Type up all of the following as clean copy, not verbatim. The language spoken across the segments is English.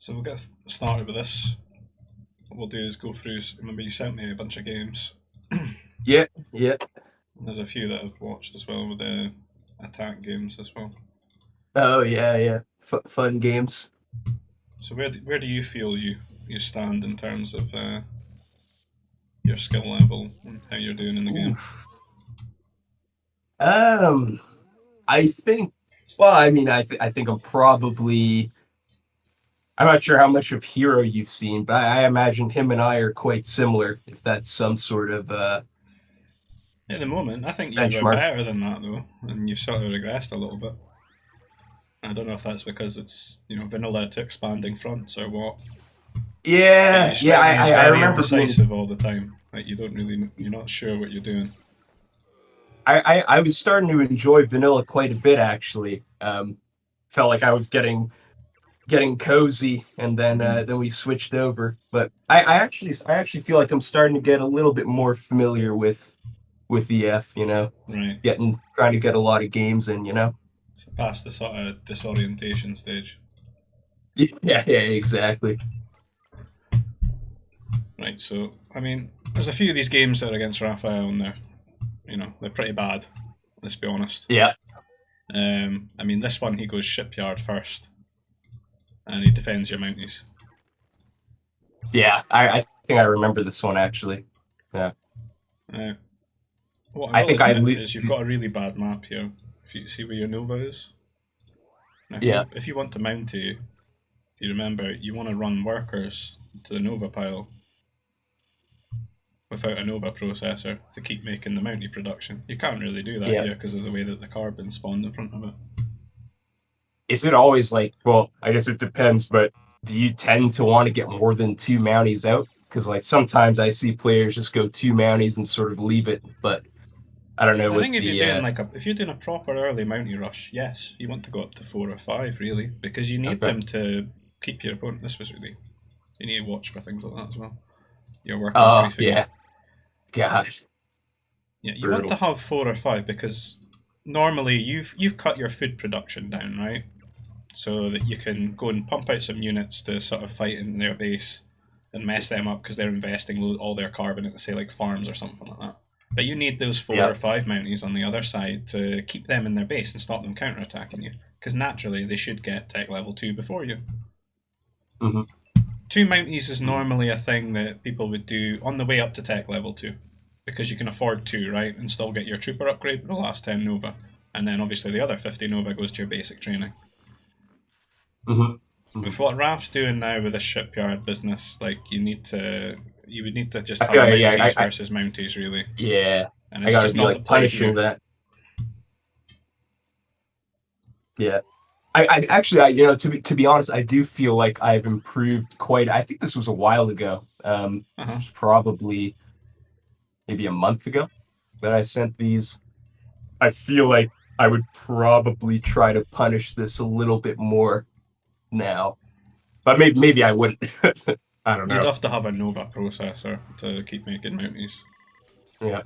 So we'll get started with this. What we'll do is go through. Remember, you sent me a bunch of games. Yeah, yeah. There's a few that I've watched as well with the attack games as well. Oh, yeah, yeah. Fun games. So where do you feel you stand in terms of your skill level and how you're doing in the game? Oof. Um, I think. Well, I mean, I think I'm probably. I'm not sure how much of Hero you've seen, but I imagine him and I are quite similar. If that's some sort of At the moment, I think you were benchmark. better than that though, and you've sort of regressed a little bit. I don't know if that's because it's vanilla to expanding fronts or what. But you Yeah, yeah. strike I me as I, I very remember being. indecisive all the time. Like you're not sure what you're doing. I was starting to enjoy vanilla quite a bit actually. Felt like I was getting cozy, and then we switched over. But I actually feel like I'm starting to get a little bit more familiar with EF. Right. Getting trying to get a lot of games in. So past the sort of disorientation stage. Yeah, yeah, exactly. Right. So I mean, there's a few of these games that are against Raphael, and they're pretty bad. Let's be honest. Yeah, I mean, this one he goes shipyard first, and he defends your mounties. yeah. I think I remember this one actually. Yeah, Uh, what I I will think I admit le- is you've got a really bad map here. If you see where your Nova is, now yeah. if you want to mount you remember you want to run workers to the Nova pile without a Nova processor to keep making the Mounty production. You can't really do that Yeah. here because of the way that the carbon spawned in front of it. Is it always like, well, I guess it depends, but do you tend to want to get more than two mounties out? Because like sometimes I see players just go two mounties and sort of leave it, but I don't know I with think the if you're doing a proper early Mounty rush, yes, you want to go up to 4 or 5 really because you need okay. them to keep your opponent. This was really you need to watch for things like that as well. Your workers Oh griefing you. yeah, gosh, Yeah, you want to brutal. have 4 or 5 because normally you've cut your food production down, right? So that you can go and pump out some units to sort of fight in their base and mess them up because they're investing all their carbon into, say, like farms or something like that. But you need those four Yeah. or five mounties on the other side to keep them in their base and stop them counterattacking you. Because naturally, they should get tech level 2 before you. Hmm. 2 mounties is normally a thing that people would do on the way up to tech level 2. Because you can afford 2, right? And still get your trooper upgrade with the last 10 Nova. And then obviously the other 50 Nova goes to your basic training. Hmm. Hmm. With what Raf's doing now with the shipyard business, like you would need to just I have feel like, yeah, mounties versus mounties really, yeah, and I it's gotta just be not the like play punishing here. that. Yeah. I actually, to be honest, I do feel like I've improved quite. I think this was a while ago. Uh This huh. was probably maybe a month ago that I sent these. I feel like I would probably try to punish this a little bit more now, but maybe I wouldn't. I don't You'd know. have to have a Nova processor to keep making mounties. Yeah.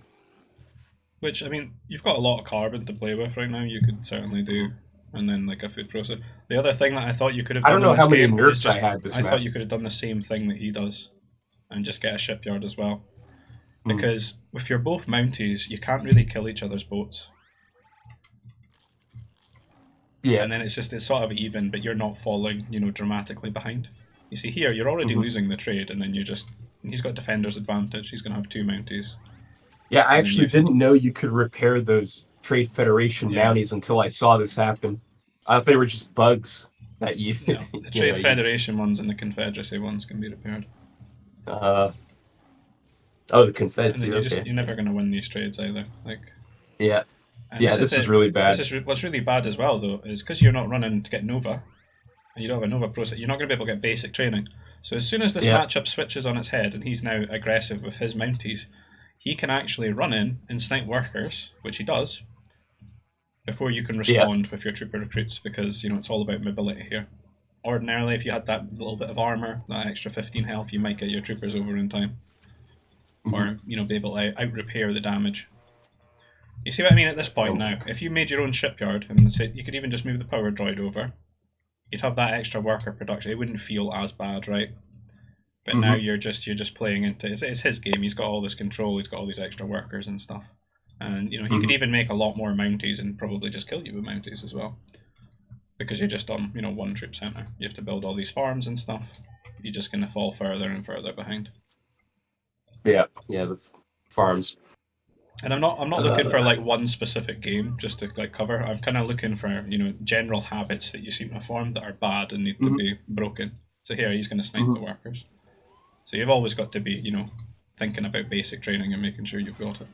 Which I mean, you've got a lot of carbon to play with right now. You could certainly do, and then like a food processor. The other thing that I thought you could have I done don't in know this how many game is nerfs I just had this I thought map. you could have done the same thing that he does, and just get a shipyard as well. Mm. Because if you're both mounties, you can't really kill each other's boats. Yeah. And then it's sort of even, but you're not falling, dramatically behind. You see here, you're already Hmm. losing the trade, and then he's got defender's advantage. He's going to have 2 mounties, Yeah, I and then actually you, didn't know you could repair those Trade Federation yeah, mounties until I saw this happen. I thought they were just bugs that you, no, the you know, trade you. federation ones and the confederacy ones can be repaired, Uh, oh, the Confed and then too. Okay. you're never going to win these trades either. Like, Yeah. and Yeah. this is This is it. really This bad. is what's really bad as well, though, is because you're not running to get Nova, and you don't have a Nova process. You're not going to be able to get basic training. So as soon as this Yeah. matchup switches on its head, and he's now aggressive with his mounties, he can actually run in and snipe workers, which he does, before you can Yeah. respond with your trooper recruits because it's all about mobility here. Ordinarily, if you had that little bit of armor, that extra 15 health, you might get your troopers over in time, Hmm. or be able to out repair the damage. You see what I mean at this point And now? If you made your own shipyard and say you could even just move the power droid over, you'd have that extra worker production. It wouldn't feel as bad, right? But now you're just playing into it's his game. He's got all this control. He's got all these extra workers and stuff. And he could even make a lot more mounties and probably just kill you with mounties as well. Because you're just on one troop center. You have to build all these farms and stuff. You're just gonna fall further and further behind. Yeah, the farms. And I'm not looking for like one specific game just to like cover. I'm kind of looking for general habits that you seem to form that are bad and need to be broken. So here he's gonna snipe the workers. So you've always got to be thinking about basic training and making sure you've got it.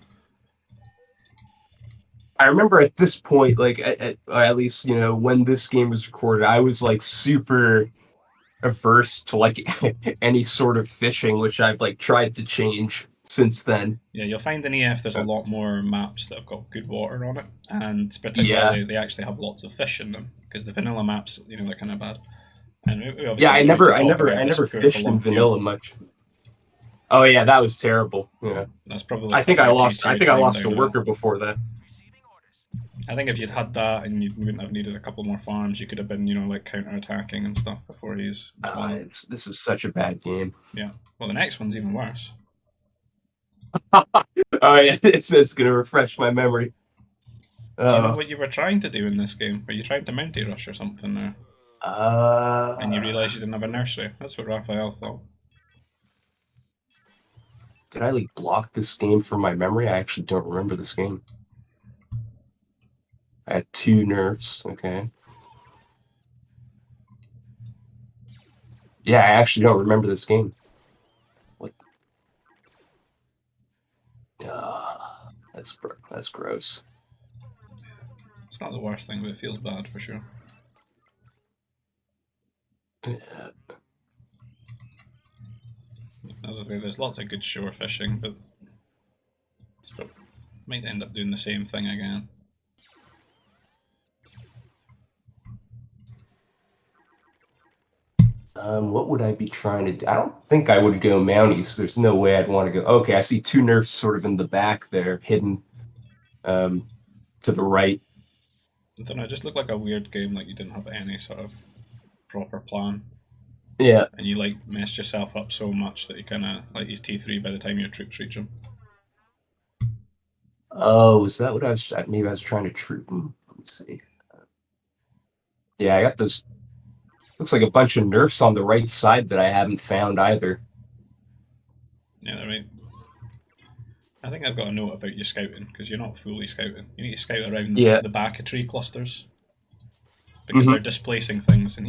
I remember at this point, like at least when this game was recorded, I was like super averse to like any sort of fishing, which I've like tried to change since then. Yeah, you'll find in EF there's a lot more maps that have got good water on it, and particularly they actually have lots of fish in them because the vanilla maps, they're kind of bad. And I never fished in vanilla much. Oh yeah, that was terrible. Yeah, that's probably. I think I lost a worker before that. I think if you'd had that and you wouldn't have needed a couple more farms, you could have been, like counter-attacking and stuff before he's. This is such a bad game. Yeah. Well, the next one's even worse. Oh yeah, it's gonna refresh my memory. Do you know what you were trying to do in this game? Were you trying to mounty rush or something there? And you realised you didn't have a nursery. That's what Raphael thought. Did I like block this game from my memory? I actually don't remember this game. I had 2 nerfs, okay. Yeah, I actually don't remember this game. What? That's gross. It's not the worst thing, but it feels bad for sure. Yeah. As I say, there's lots of good shore fishing, but might end up doing the same thing again. What would I be trying to do? I don't think I would go mounties. There's no way I'd want to go. Okay, I see 2 nerfs sort of in the back there, hidden to the right. I don't know, it just looked like a weird game, like you didn't have any sort of proper plan. Yeah. And you like messed yourself up so much that you kind of like he's T3 by the time your troops reach him. Oh, is that what I was? Maybe I was trying to troop him. Let me see. Yeah, I got those. Looks like a bunch of nerfs on the right side that I haven't found either. Yeah, they're right. I think I've got a note about you scouting because you're not fully scouting. You need to scout around the back of tree clusters because they're displacing things. And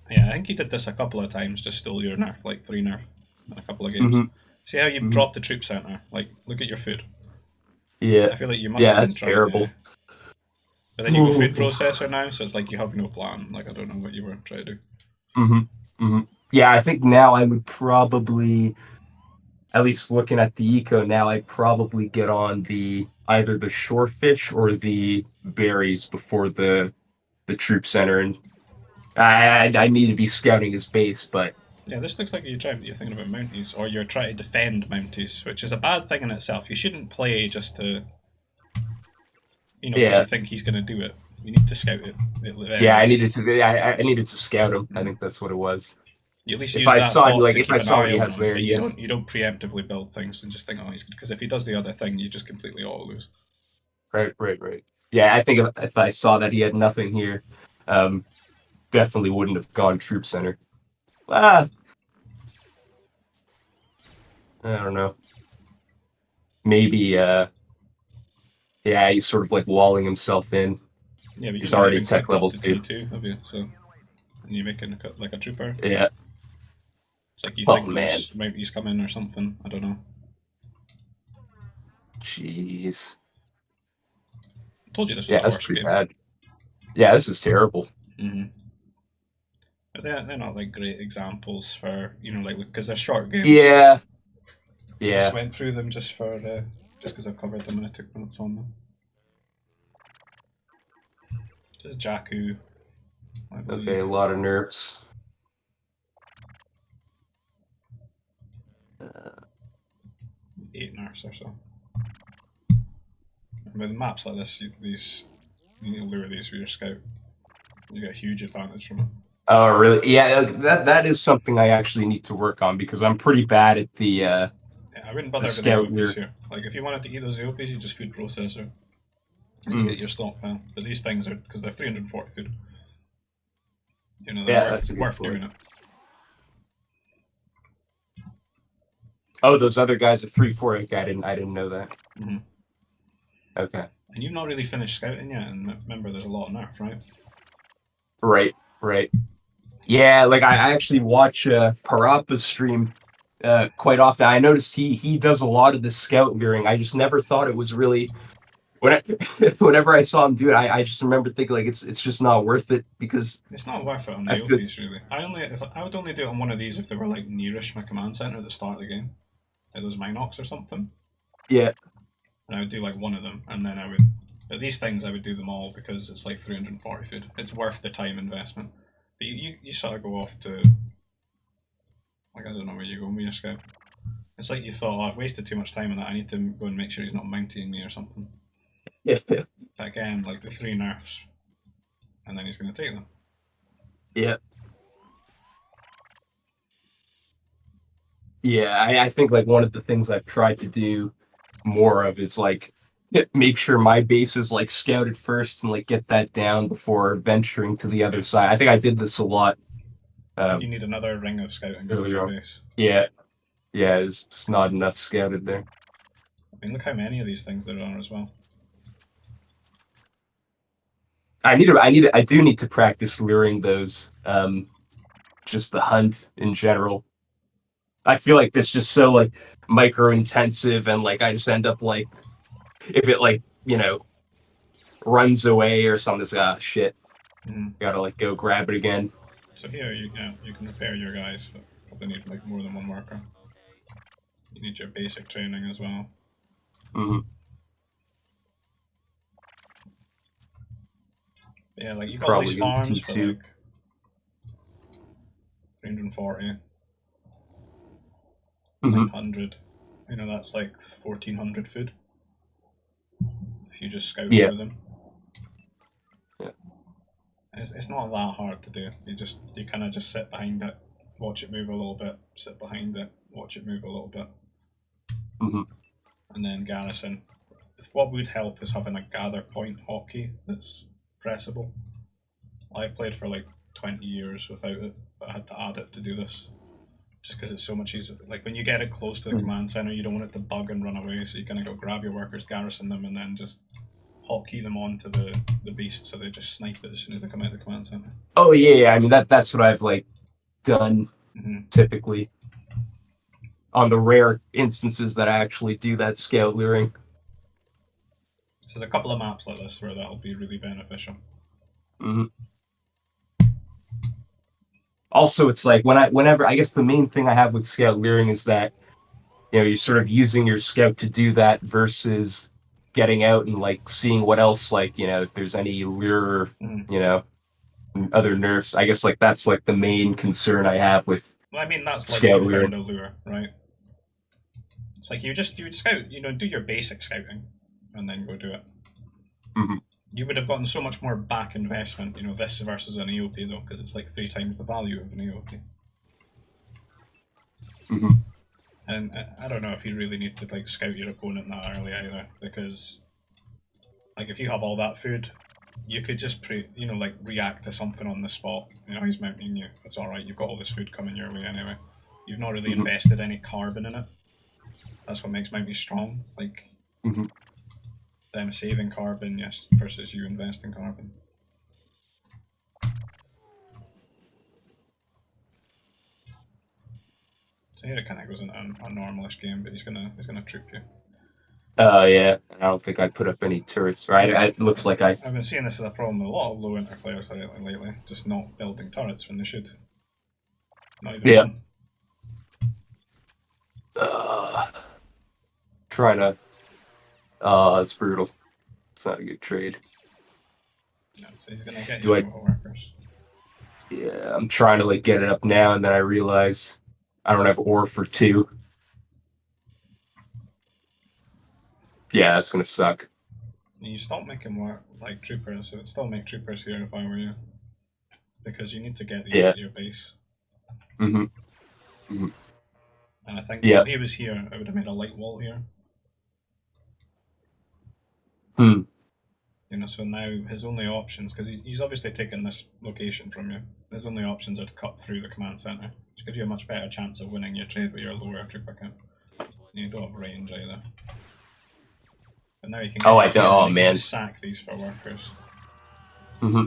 I think he did this a couple of times. Just stole your nerf, like 3 nerf in a couple of games. See how you've dropped the troop center? Like, look at your food. Yeah. I feel like you must. Yeah, that's terrible. But then you go food processor now, so it's like you have no plan. Like I don't know what you were trying to do. Yeah, I think now I would probably, at least looking at the eco now, I'd probably get on either the shorefish or the berries before the troop center, and I need to be scouting his base, but. Yeah, this looks like you're thinking about mounties, or you're trying to defend mounties, which is a bad thing in itself. You shouldn't play just to, because you think he's going to do it. You need to scout it. Yeah, I needed to scout him. I think that's what it was. You at least if I saw he has there, you don't preemptively build things and just think, oh, he's good. Because if he does the other thing, you just completely all lose. Right. Yeah, I think if I saw that he had nothing here, definitely wouldn't have gone troop center. I don't know. Maybe, he's sort of like walling himself in. Yeah, but he's already tech level 2. T2, have you? So, and you're making like a trooper. Yeah. It's like you think maybe he's coming or something. I don't know. Jeez. I told you this was the worst pretty game. Bad. Yeah, this is terrible. But they're not like great examples for like because they're short games. Yeah. I just went through them just because I've covered them and I took notes on them. This is Jakku. Okay, a lot of nerfs. 8 nerfs or so. And with maps like this, you need to lure these with your scout. You get a huge advantage from it. Oh, really? Yeah, that is something I actually need to work on because I'm pretty bad at Yeah, I wouldn't the bother with the scout AOPs lear. here. Like, if you wanted to eat those AOPs, you just food processor and you Mm. get your stockpile. But these things are, because they're 340 food, they're Yeah, worth that's a good worth point. doing it. Oh, those other guys at 348. I didn't know that. Hmm. Okay. And you've not really finished scouting yet, and remember, there's a lot of nerf, right? Right, right. Yeah, like I actually watch Parappa's stream quite often. I noticed he does a lot of the scout leering. I just never thought it was really when I, whenever I saw him do it, I just remember thinking like it's just not worth it because It's not worth it on I the feel AOPs, really. I would only do it on one of these if they were like nearish my command center at the start of the game, like those Minox or something. yeah, And I would do like one of them, and then I would. But these things, I would do them all because it's like 340 food. It's worth the time investment. But you sort of go off to, like, I don't know where you go with your scout. It's like you thought, oh, I've wasted too much time on that. I need to go and make sure he's not mounting me or something. yeah, But again, like the three nerfs, and then he's going to take them. yeah. Yeah, I think like one of the things I've tried to do more of is like make sure my base is like scouted first and like get that down before venturing to the other side. I think I did this a lot I think you um, need another ring of scouting around your earlier on. base. Yeah, yeah, it's just not enough scouted there. I mean, look how many of these things there are as well. I do need to practice luring those. Just the hunt in general. I feel like this just so like micro intensive and like I just end up like if it like runs away or something. It's like, ah, shit. Mm. Gotta like go grab it again. So here, you can repair your guys, but probably need like more than one worker. You need your basic training as well. Mm-hmm. But yeah, like you got all these Probably farms for OT2. like 340, Mm-hmm. 900. That's like 1400 food if you just scout Yeah. through them. Yeah. It's not that hard to do. You kind of just sit behind it, watch it move a little bit, sit behind it, watch it move a little bit, Mm-hmm. and then garrison. What would help is having a gather point hotkey that's pressable. I've played for like 20 years without it, but I had to add it to do this. Just because it's so much easier. Like when you get it close to the command center, you don't want it to bug and run away, so you kind of go grab your workers, garrison them, and then just hotkey them onto the beast so they just snipe it as soon as they come out of the command center. Oh yeah, yeah. I mean that's what I've like done Mm-hmm. typically on the rare instances that I actually do that scale luring. So there's a couple of maps like this where that'll be really beneficial. Mm-hmm. Also, it's like whenever I guess the main thing I have with scout leering is that you're sort of using your scout to do that versus getting out and like seeing what else like if there's any lure Mm-hmm. you know other nerfs. I guess like that's like the main concern I have with Well, I mean that's like scout you found leering. a lure, right? It's like you scout, do your basic scouting, and then go do it. Mm-hmm. You would have gotten so much more back investment, this versus an EOP though, because it's like 3 times the value of an EOP. Mm-hmm. And I don't know if you really need to like scout your opponent that early either, because like if you have all that food, you could just like react to something on the spot. He's mounting you. It's all right. You've got all this food coming your way anyway. You've not really Mm-hmm. invested any carbon in it. That's what makes mounties strong. Like Mm-hmm. them saving carbon, yes, versus you investing carbon. So here it kind of goes into a normalish game, but he's gonna troop you. Yeah, I don't think I put up any turrets. Right, it looks like I. I've been seeing this as a problem with a lot of low inter players lately, just not building turrets when they should. Not even Yeah. one. Uh, trying to. Oh, it's brutal. It's not a good trade. Yeah, so he's gonna get you Do I? remote workers. Yeah, I'm trying to like get it up now, and then I realize I don't have ore for 2. Yeah, that's gonna suck. And you stop making work like troopers, so it'd still make troopers here if I were you. because you need to get these Yeah. at your base. Mm-hmm. Mm-hmm. And I think Yeah. while he was here, I would have made a light wall here. Hmm. You know, so now his only options, because he's obviously taken this location from you, his only options are to cut through the command centre, which gives you a much better chance of winning your trade with your lower trooper count. You don't have range either. But now you can get Oh, I in don't. here Oh, and you can man. just sack these for workers. Mm-hmm.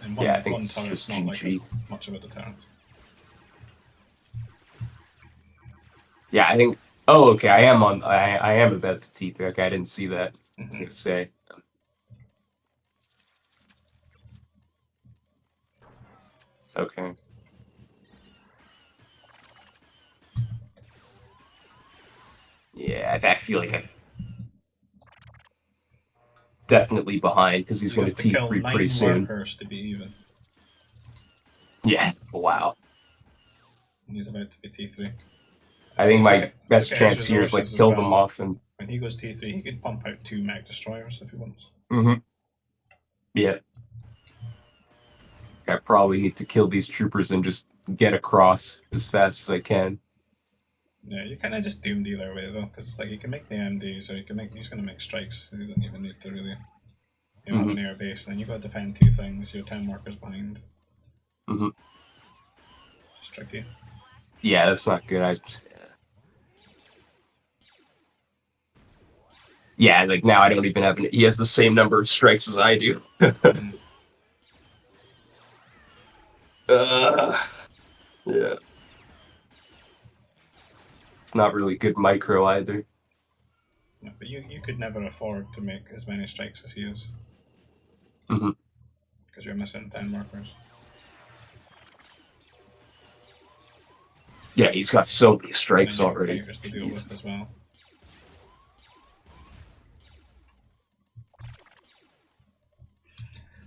And Yeah, I think one it's turret's just not like GG. much of a deterrent. Yeah, I think. Oh, okay. I am on. I am about to T3. Okay, I didn't see that. I was gonna say. Okay. Yeah, I feel like I'm definitely behind because he's You'd gonna have to kill T3 pretty 9 soon. workers to be even. Yeah. Wow. And he's about to be T3. I think my Look best at his chance here is like resources as kill them well. off and. When he goes T3, he can pump out 2 mech destroyers if he wants. Mm-hmm. Yeah. I probably need to kill these troopers and just get across as fast as I can. Yeah, you kind of just doomed either way though, because it's like you can make the MDs or you can make. He's going to make strikes. You don't even need to really. You have Mm-hmm. an air base, then you've got to defend 2 things. You're 10 workers behind. Mm-hmm. It's tricky. Yeah, that's not good. Yeah, like now I don't even have he has the same number of strikes as I do. Mm-hmm. Yeah. It's not really good micro either. Yeah, but you could never afford to make as many strikes as he is. Mm-hmm. Because you're missing 10 workers. Yeah, he's got so many And strikes then you've got already. fighters to deal with Jesus. as well.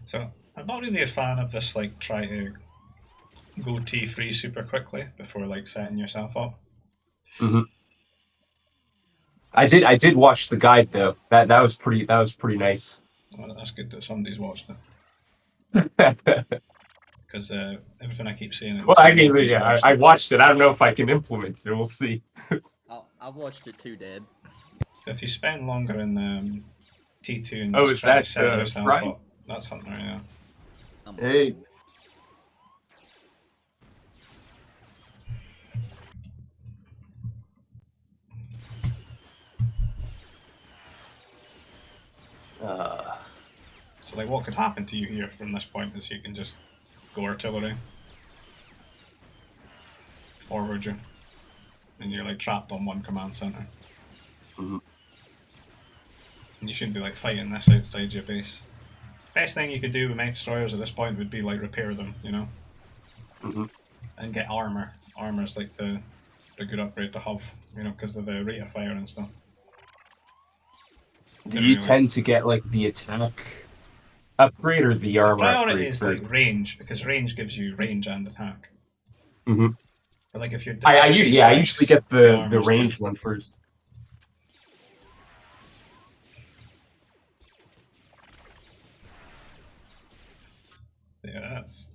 So I'm not really a fan of this like try to go T3 super quickly before like setting yourself up. Mm-hmm. I did watch the guide though. That was pretty nice. Well, that's good that somebody's watched it. Because everything I keep saying, it Well, looks I like mean, nobody's yeah, watched I it. watched it. I don't know if I can implement it. We'll see. I've watched it too, Dad. So if you spend longer in T2 and Oh, just is try to that set yourself Fry? up, that's Hunter, yeah. Hey. So like what could happen to you here from this point is you can just go artillery, forward you, and you're like trapped on one command center. Mm-hmm. And you shouldn't be like fighting this outside your base. Best thing you could do with mech destroyers at this point would be like repair them, you know, Mm-hmm. and get armor. Armor's like the good upgrade to have, you know, because of the rate of fire and stuff. Do you tend to get like the attack upgrade or the The armor priority upgrade is first? like range because range gives you range and attack. Mm-hmm. But like if you're I defending yeah, I usually strikes, get the the armor's good. ranged one first. Yeah, that's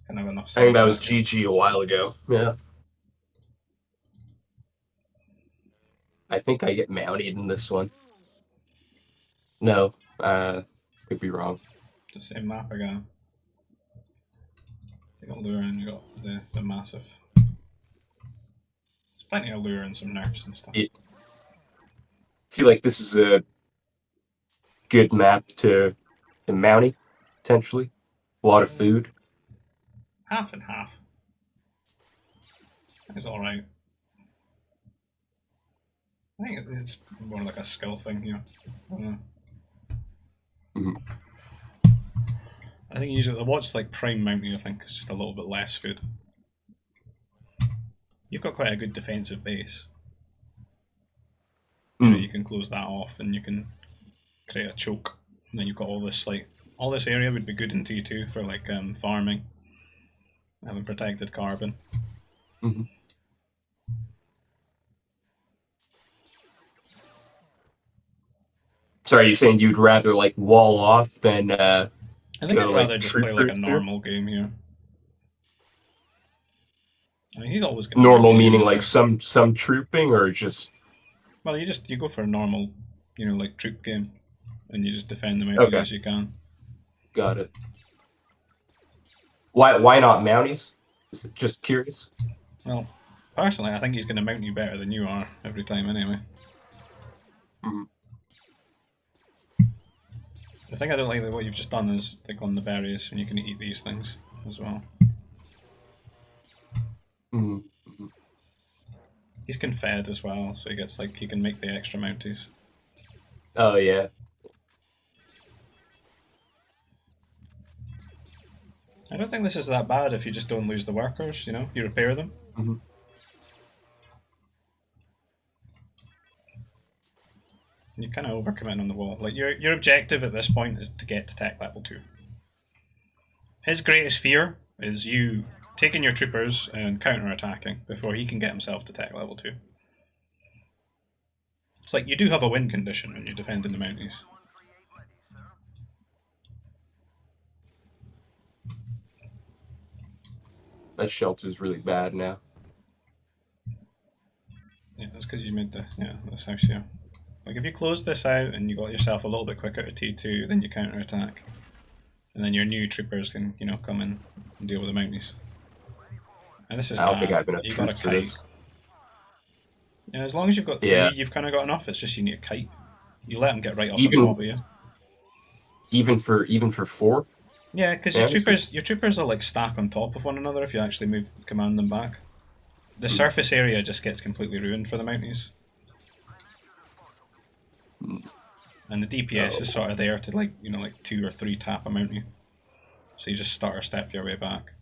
kind of enough I think said that for was that game. GG a while ago. Yeah. I think I get mounted in this one. No, could be wrong. The same map again. You got lure and you got the massive. There's plenty of lure and some nerfs and stuff. I feel like this is a good map to mounty, potentially. A lot of food. Half and half. It's alright. I think it's more like a skill thing here. I don't know. Mm-hmm. I think usually what's like prime mounting, I think, is just a little bit less food. You've got quite a good defensive base. You know, you can close that off and you can create a choke. And then you've got all this like all this area would be good in T2 for like farming. Having protected carbon. Mm-hmm. Sorry, you saying you'd rather like wall off than I think go I'd like rather just play like a troopers through? normal game here. I mean, he's always going to mount Normal you meaning anyway. like some trooping or just Well, you go for a normal, like troop game, and you just defend the mounties okay, as you can. got it. Why not mounties? Just curious. Well, personally, I think he's going to mount you better than you are every time anyway. Mhm. The thing I don't like what you've just done is like on the berries, and you can eat these things as well. Mhm. He's confed as well, so he can make the extra mounties. Oh yeah. I don't think this is that bad if you just don't lose the workers, you repair them. Mhm. You're kind of overcommitting on the wall. Like your objective at this point is to get to tech level 2. His greatest fear is you taking your troopers and counter-attacking before he can get himself to tech level 2. It's like you do have a win condition when you're defending the mounties. That shelter's really bad now. Yeah, that's because you made this house here. Like if you close this out and you got yourself a little bit quicker to T2, then you counter-attack. And then your new troopers can, come in and deal with the mounties. And this is I don't think I bad. have enough You got a troops for kite. this. Yeah, as long as you've got 3, Yeah. you've kind of got enough. It's just you need a kite. You let them get right up on Even top of you. even for 4? Yeah, because Yeah, your troopers are like stack on top of one another if you actually command them back. The Hmm. surface area just gets completely ruined for the mounties. And the DPS is sort of there to like 2 or 3 tap a mountie. So you just stutter step your way back.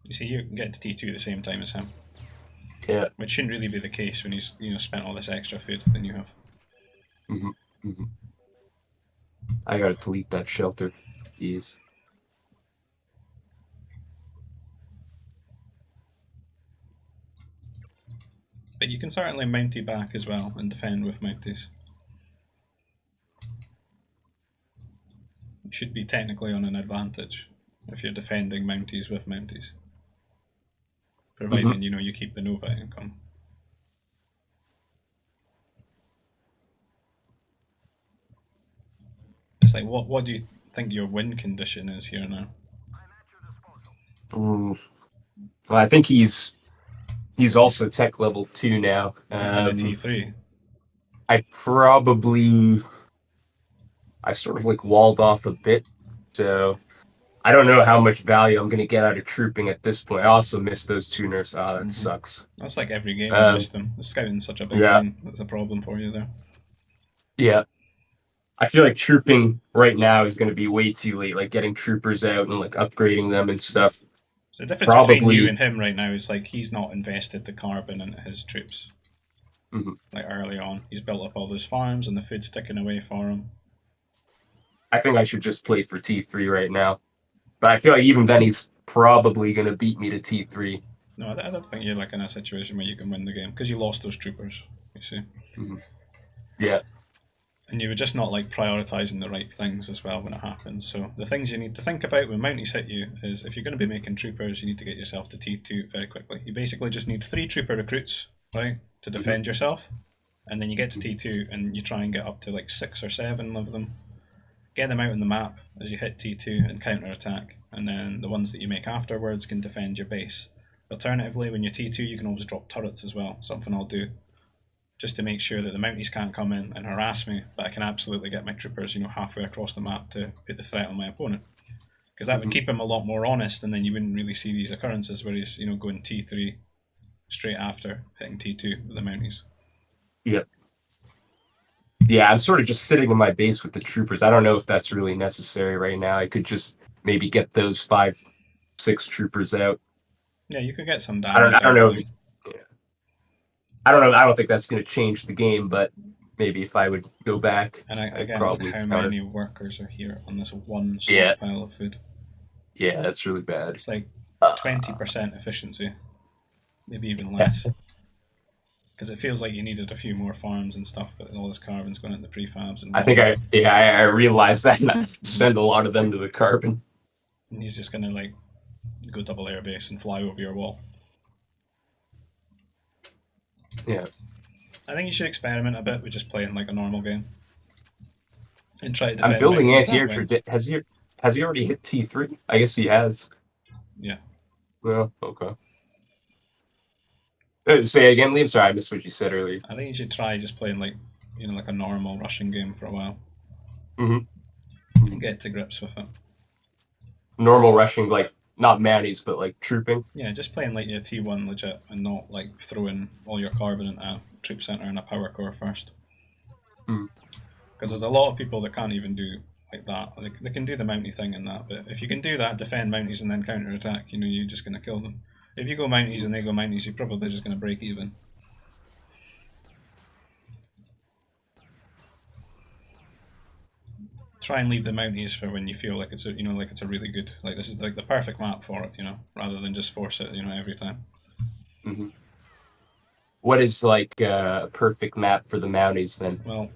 You see, you can get to T2 at the same time as him. Yeah. Which shouldn't really be the case when he's spent all this extra food than you have. Hmm. Hmm. I gotta delete that shelter. Jeez. But you can certainly mountie back as well and defend with mounties. You should be technically on an advantage if you're defending mounties with mounties. Providing, Hmm. you keep the Nova income. It's like, what do you think your win condition is here now? Well, I think he's also tech level 2 now. And a T3. I sort of like walled off a bit, so I don't know how much value I'm gonna get out of trooping at this point. I also missed those tuners. Ah, that sucks. That's like every game you miss them. The scouting's such a big Yeah, thing. That's a problem for you there. yeah. I feel like trooping right now is gonna be way too late. Like getting troopers out and like upgrading them and stuff. So the difference between you Probably. and him right now is like he's not invested the carbon into his troops. Mhm. Like early on, he's built up all those farms and the food's ticking away for him. I think I should just play for T3 right now. But I feel like even then he's probably gonna beat me to T3. No, I don't think you're like in a situation where you can win the game because you lost those troopers. You see. Mhm. Yeah. And you were just not like prioritizing the right things as well when it happens. So the things you need to think about when mounties hit you is if you're going to be making troopers, you need to get yourself to T2 very quickly. You basically just need 3 trooper recruits, right, to defend yourself, and then you get to T2 and you try and get up to like 6 or 7 of them. Get them out on the map as you hit T2 and counter attack, and then the ones that you make afterwards can defend your base. Alternatively, when you're T2, you can always drop turrets as well. Something I'll do just to make sure that the mounties can't come in and harass me, but I can absolutely get my troopers, halfway across the map to put the threat on my opponent. Because that would keep him a lot more honest, and then you wouldn't really see these occurrences where he's, going T3 straight after hitting T2 with the mounties. Yep. Yeah, I'm sort of just sitting in my base with the troopers. I don't know if that's really necessary right now. I could just maybe get those 5, 6 troopers out. Yeah, you could get some I don't. I damage don't out of know. them. I don't know. I don't think that's going to change the game, but maybe if I would go back, And I'd again, look probably how counter. many workers are here on this one Yeah, stockpile of food. yeah, that's really bad. It's like Uh, 20% efficiency, maybe even less. Because it feels like you needed a few more farms and stuff, but all this carbon's going into the prefabs. And I think I realized that, and I send a lot of them to the carbon. And he's just going to like go double airbase and fly over your wall. Yeah. I think you should experiment a bit with just playing like a normal game. And try to defend I'm building mountains that anti-air. way. Has he already hit T3? I guess he has. Yeah. Well, okay. Say again, Liam. Sorry, I missed what you said earlier. I think you should try just playing like, you know, like a normal Russian game for a while. Mm-hmm. And get to grips with it. Normal rushing, like not mounties, but like trooping. Yeah, just playing like your T1 legit and not like throwing all your carbon into a troop center and a power core first. Because there's a lot of people that can't even do like that. Like, they can do the mounty thing and that, but if you can do that, defend mounties and then counter attack, you know, you're just going to kill them. If you go mounties and they go mounties, you're probably just going to break even. Try and leave the mounties for when you feel like it's a, you know, like it's a really good, like this is like the perfect map for it, you know, rather than just force it, you know, every time. Mm-hmm. What is like a perfect map for the mounties then? Well,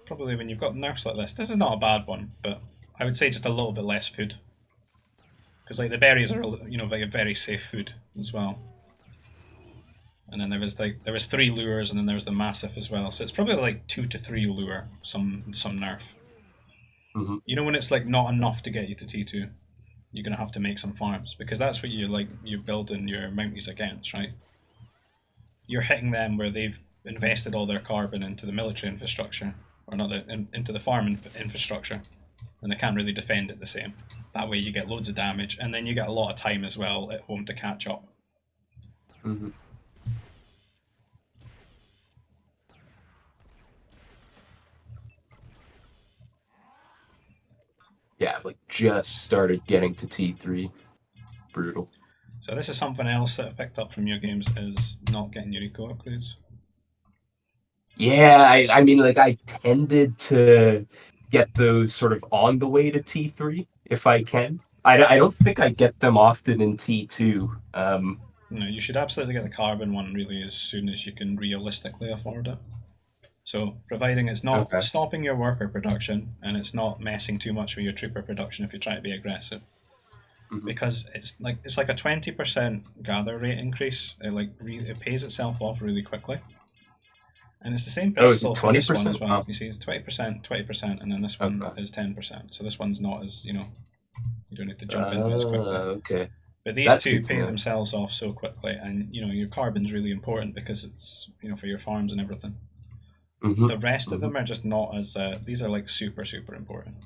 probably when you've got nerfs like this. This is not a bad one, but I would say just a little bit less food. Because like the berries are, you know, very, very safe food as well. And then there was 3 lures, and then there was the massive as well. So it's probably like 2 to 3 lure, some nerf. Mm-hmm. You know, when it's like not enough to get you to T2, you're gonna have to make some farms, because that's what you're building your mounties against, right? You're hitting them where they've invested all their carbon into the military infrastructure, or not into the farm infrastructure, and they can't really defend it the same. That way you get loads of damage, and then you get a lot of time as well at home to catch up. Mm-hmm. Yeah, I've like just started getting to T3. Brutal. So this is something else that I've picked up from your games, is not getting your eco upgrades. Yeah, I mean, like I tended to get those sort of on the way to T3 if I can. I don't think I get them often in T2. No, you should absolutely get the carbon one really as soon as you can realistically afford it. So, providing it's not Okay. stopping your worker production and it's not messing too much with your trooper production if you try to be aggressive. Mhm. Because it's like a 20% gather rate increase. It pays itself off really quickly. And it's the same Oh, is principle it for this one 20%? as well. Oh. You see, it's 20%, and then this one Okay. is 10%. So this one's not as, you know, you don't need to jump into it as quickly. Okay. But these That's two good to pay know. themselves off so quickly, and you know your carbon's really important because it's, you know, for your farms and everything. Mm-hmm. The rest of them are just not as. These are like super important.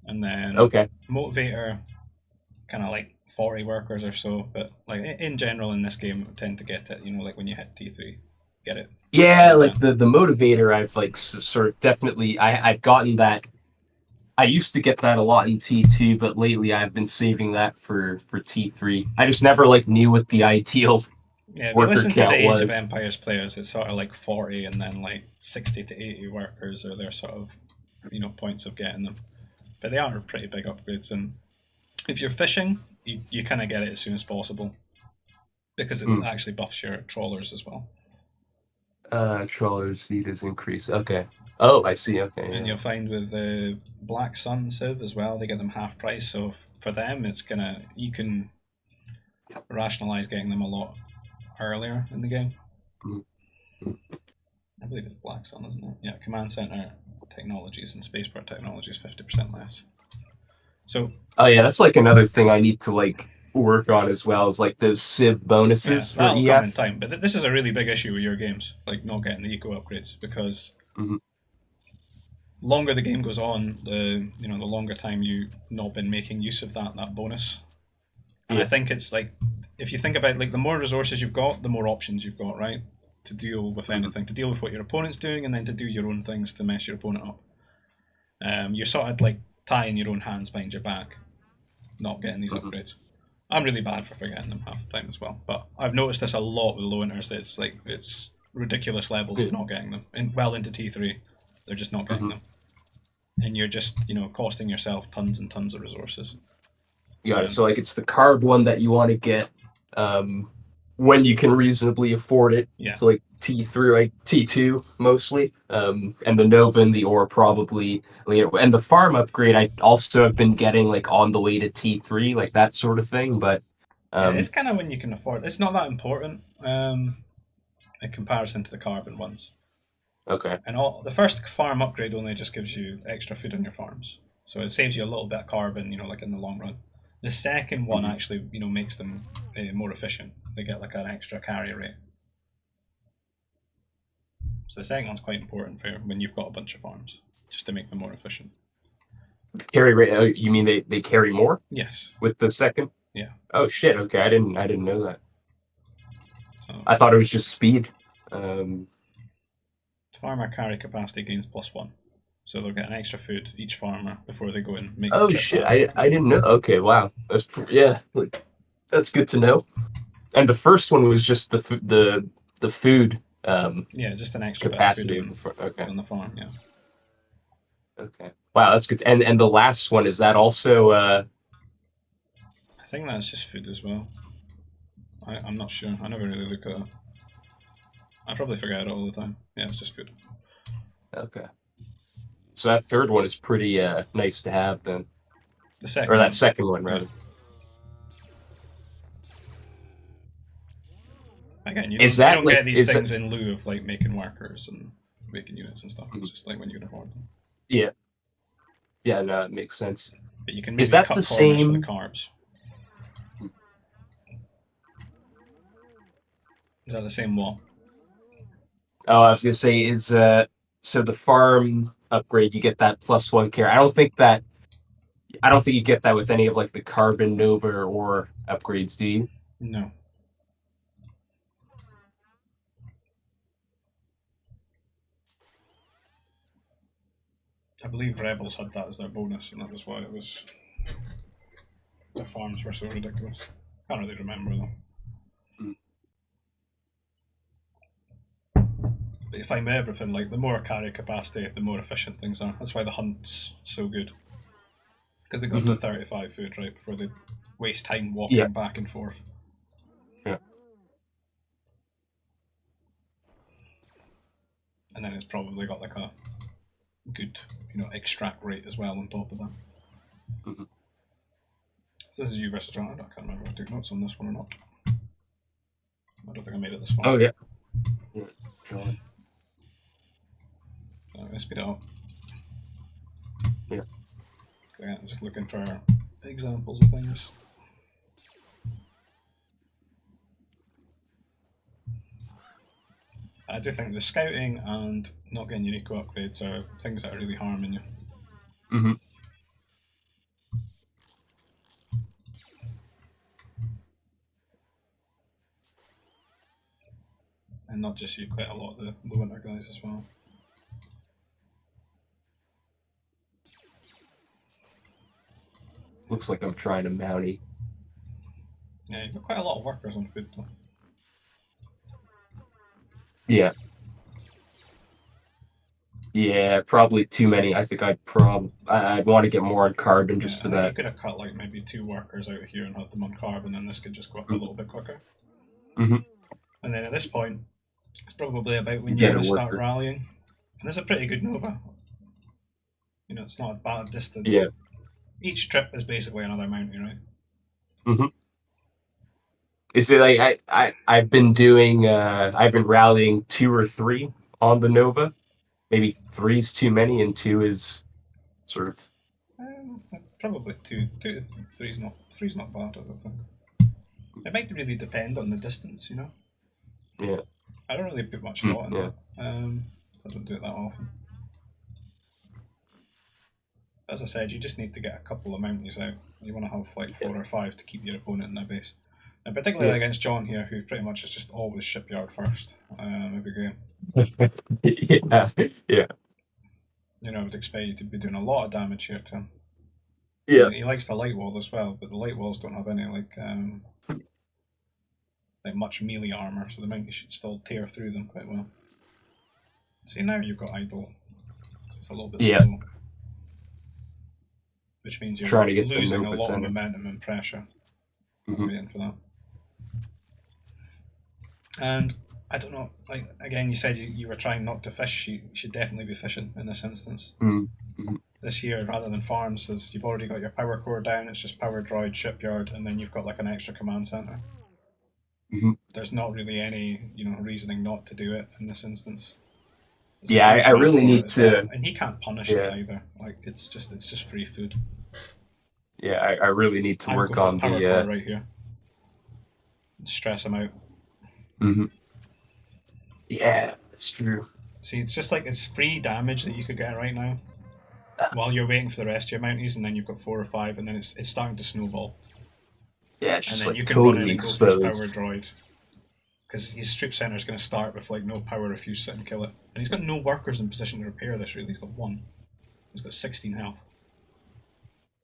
And then Okay. motivator, kind of like 40 workers or so, but like in general in this game, tend to get it. You know, like when you hit T3, get it. Yeah, like the motivator, I've like sort of definitely I've gotten that. I used to get that a lot in T2, but lately I've been saving that for T3. I just never like knew what the ideal Yeah, if you worker listen to the count Age of was. Empires players, it's sort of like 40 and then like 60 to 80 workers are their sort of, you know, points of getting them. But they are pretty big upgrades, and if you're fishing, you kind of get it as soon as possible because it actually buffs your trawlers as well. Trawler's speed is increased. Okay. Oh, I see. Okay. And Yeah. you'll find with the Black Sun Civ as well, they get them half price. So for them, you can rationalize getting them a lot earlier in the game. Mm-hmm. I believe it's Black Sun, isn't it? Yeah, Command Center Technologies and Spaceport Technologies 50% less. So. Oh yeah, that's like another thing I need to like work on as well. Is like those Civ bonuses for that'll EF. come in time. But this is a really big issue with your games, like not getting the eco upgrades, because longer the game goes on, the longer time you not been making use of that bonus. And I think it's like, if you think about like the more resources you've got, the more options you've got, right? To deal with anything, to deal with what your opponent's doing, and then to do your own things to mess your opponent up. You're sort of like tying your own hands behind your back, not getting these upgrades. I'm really bad for forgetting them half the time as well, but I've noticed this a lot with low inters. That it's ridiculous levels of not getting them. Well into T3, they're just not getting them, and you're just costing yourself tons and tons of resources. Got it. So like it's the carb one that you want to get when you can reasonably afford it. Yeah. So like T3, like T2 mostly, and the Nova and the Ore probably later. And the farm upgrade I also have been getting like on the way to T3, like that sort of thing. But Yeah, it's kind of when you can afford it. It's not that important in comparison to the carbon ones. okay. And the first farm upgrade only just gives you extra food on your farms, so it saves you a little bit of carbon, like in the long run. The second one actually, makes them more efficient. They get like an extra carry rate. So the second one's quite important for when you've got a bunch of farms, just to make them more efficient. Carry rate? You mean they carry more? Yes. With the second? Yeah. Oh shit! Okay, I didn't know that. So I thought it was just speed. Farmer carry capacity gains +1, so they'll get an extra food each farmer before they go and make. Oh the trip shit! back. I didn't know. Okay, wow. That's good to know. And the first one was just the food. Yeah, just an extra capacity bit of food on the farm. Yeah. Okay. Wow, that's good. And the last one, is that also I think that's just food as well. I'm not sure. I never really look at it. I probably forget it all the time. Yeah, it's just food. okay. So that third one is pretty nice to have then. The second Or that one. second one, rather. Again, you Is don't, that you don't like- get these is things in lieu of like making workers and making units and stuff. It's just like when you can afford them. Yeah. Yeah, no, it makes sense. But you can maybe Is that cut the corners for same- the carbs. Is that the same what? Oh, I was gonna say, is so the farm upgrade, you get that +1 care. I don't think you get that with any of like the carbon Nova or upgrades, do you? No. I believe Rebels had that as their bonus, and that was why their farms were so ridiculous. Can't really remember though. But you find with everything, like the more carry capacity, the more efficient things are. That's why the hunt's so good. Because they go to 35 food right before they waste time walking back and forth. Yeah. And then it's probably got like a good, extract rate as well on top of that. So this is you versus John. I can't remember if I took notes on this one or not. I don't think I made it this far. Oh yeah. John. Let's speed it up. Yeah. Okay, I'm just looking for examples of things. I do think the scouting and not getting unique upgrades are things that are really harming you. Mm-hmm. And not just you, quite a lot of the winter guys as well. Looks like I'm trying to mounty. Yeah, you've got quite a lot of workers on food though. Yeah. Yeah, probably too many. I think I'd want to get more on carbon just for I think that. you could have cut like maybe 2 workers out here and had them on carbon, and this could just go up a little bit quicker. Mm-hmm. And then at this point, it's probably about when Get you're a going to start worker. rallying. And it's a pretty good Nova. It's not a bad distance. Yeah. Each trip is basically another mountain, right? Mm-hmm. Is it like I've been doing I've been rallying 2 or 3 on the Nova. Maybe 3's too many and 2 is sort of Probably two to three's not bad, I don't think. It might really depend on the distance, Yeah. I don't really put much thought into yeah. it. I don't do it that often. As I said, you just need to get a couple of mounties out. You want to have like 4 or 5 to keep your opponent in their base. And particularly against John here, who pretty much is just always shipyard first every game. Yeah. I would expect you to be doing a lot of damage here to him. Yeah. He likes the light wall as well, but the light walls don't have any like much melee armor, so the mountie should still tear through them quite well. See, now you've got idle. It's a little bit slow. Which means you're Trying to get losing a lot center. of momentum and pressure. I'm waiting for that. And I don't know, like, again, you said you were trying not to fish. You should definitely be fishing in this instance. Mm-hmm. This year, rather than farms, as you've already got your power core down, it's just power droid, shipyard, and then you've got like an extra command center. Mm-hmm. There's not really any, reasoning not to do it in this instance. There's a Yeah, I huge map really for it need as well, to. and he can't punish it Yeah, either. Like it's just free food. yeah, I really need to I would go work for the on power the. core right here. Stress him out. Mhm. Yeah, that's true. See, it's just like it's free damage that you could get right now while you're waiting for the rest of your mounties, and then you've got 4 or 5, and then it's starting to snowball, Yeah, it's and just then like you can run in totally and go for his power exposed. droid because his troop center is going to start with like no power if you sit and kill it, and he's got no workers in position to repair this. Really, he's got one. He's got 16 health.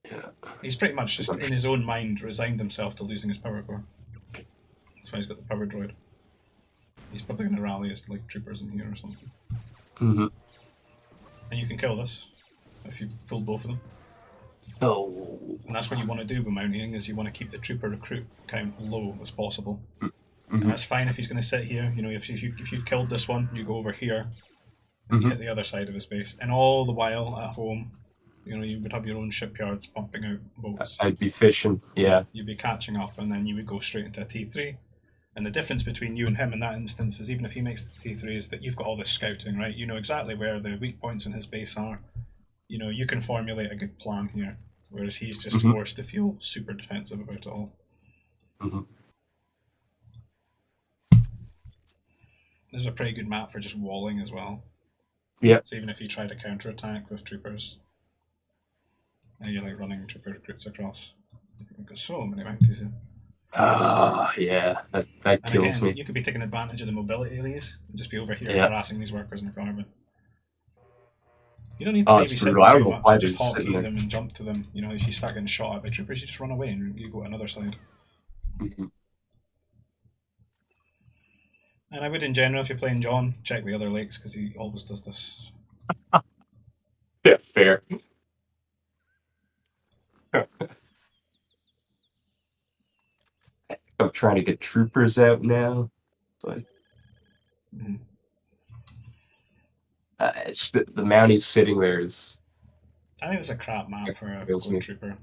Yeah. He's pretty much just in his own mind resigned himself to losing his power core. That's why he's got the power droid. He's probably going to rally his like troopers in here or something. Mm-hmm. And you can kill this if you pull both of them. Oh. And that's what you want to do with mounting, is you want to keep the trooper recruit count low as possible. Mm-hmm. And that's fine if he's going to sit here. If you killed this one, you go over here and you Mm-hmm. hit the other side of his base. And all the while at home, you would have your own shipyards pumping out boats. I'd be fishing. Yeah. You'd be catching up, and then you would go straight into a T3. And the difference between you and him in that instance is, even if he makes the T3, is that you've got all this scouting, right? You know exactly where the weak points in his base are. You can formulate a good plan here, whereas he's just Mm-hmm. forced to feel super defensive about it all. Mm-hmm. This is a pretty good map for just walling as well. Yep. So even if you try to counterattack with troopers, and you're like running trooper recruits across, you've got so many mounties here. Ah, yeah, that And kills again, me. you could be taking advantage of the mobility of these and just be over here Yeah. harassing these workers in the carbon. You don't need to Oh, it's babysit brutal. them I too don't know much why and they're just just sitting hotkey there. them and jump to them. If you start getting shot at by troopers, you just run away and you go to another side. Mm-hmm. And I would, in general, if you're playing John, check the other lakes because he always does this. Yeah, fair. I'm trying to get troopers out now. But Mm-hmm. it's the Mounties sitting there is I think it's a crap map for a kills gold me. trooper.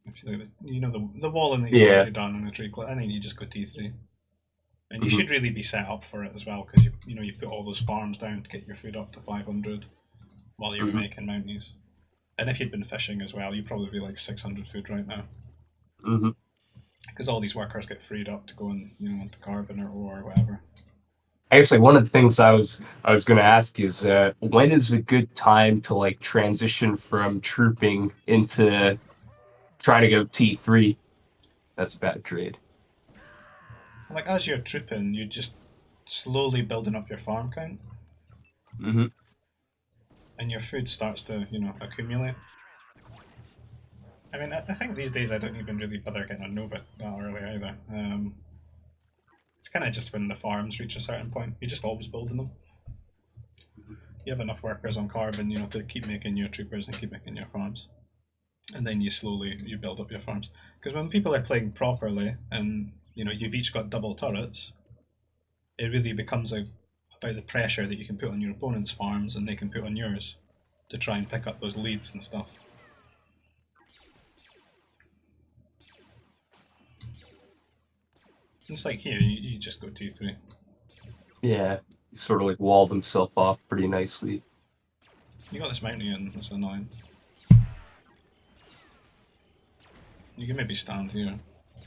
If you look at the walling that you've Yeah. already done on the tree clip, I think you just go T3. And you Mhm. should really be set up for it as well, because you put all those farms down to get your food up to 500 while you were Mhm. making mounties. And if you'd been fishing as well, you'd probably be like 600 food right now, Mm-hmm. because all these workers get freed up to go and into carbon or ore or whatever. I guess like one of the things I was going to ask is when is a good time to like transition from trooping into trying to go T3? That's a bad trade. Like, as you're trooping, you're just slowly building up your farm count, Mm-hmm. and your food starts to accumulate. I mean, I think these days I don't even really bother getting a Nova that early either. It's kind of just when the farms reach a certain point, you're just always building them. You have enough workers on carbon, to keep making your troopers and keep making your farms, and then you build up your farms. Because when people are playing properly, and you've each got double turrets, it really becomes about the pressure that you can put on your opponent's farms and they can put on yours to try and pick up those leads and stuff. It's like here, you just go T3. Yeah, he sort of like walled himself off pretty nicely. You got this mounting in, that's annoying. You can maybe stand here.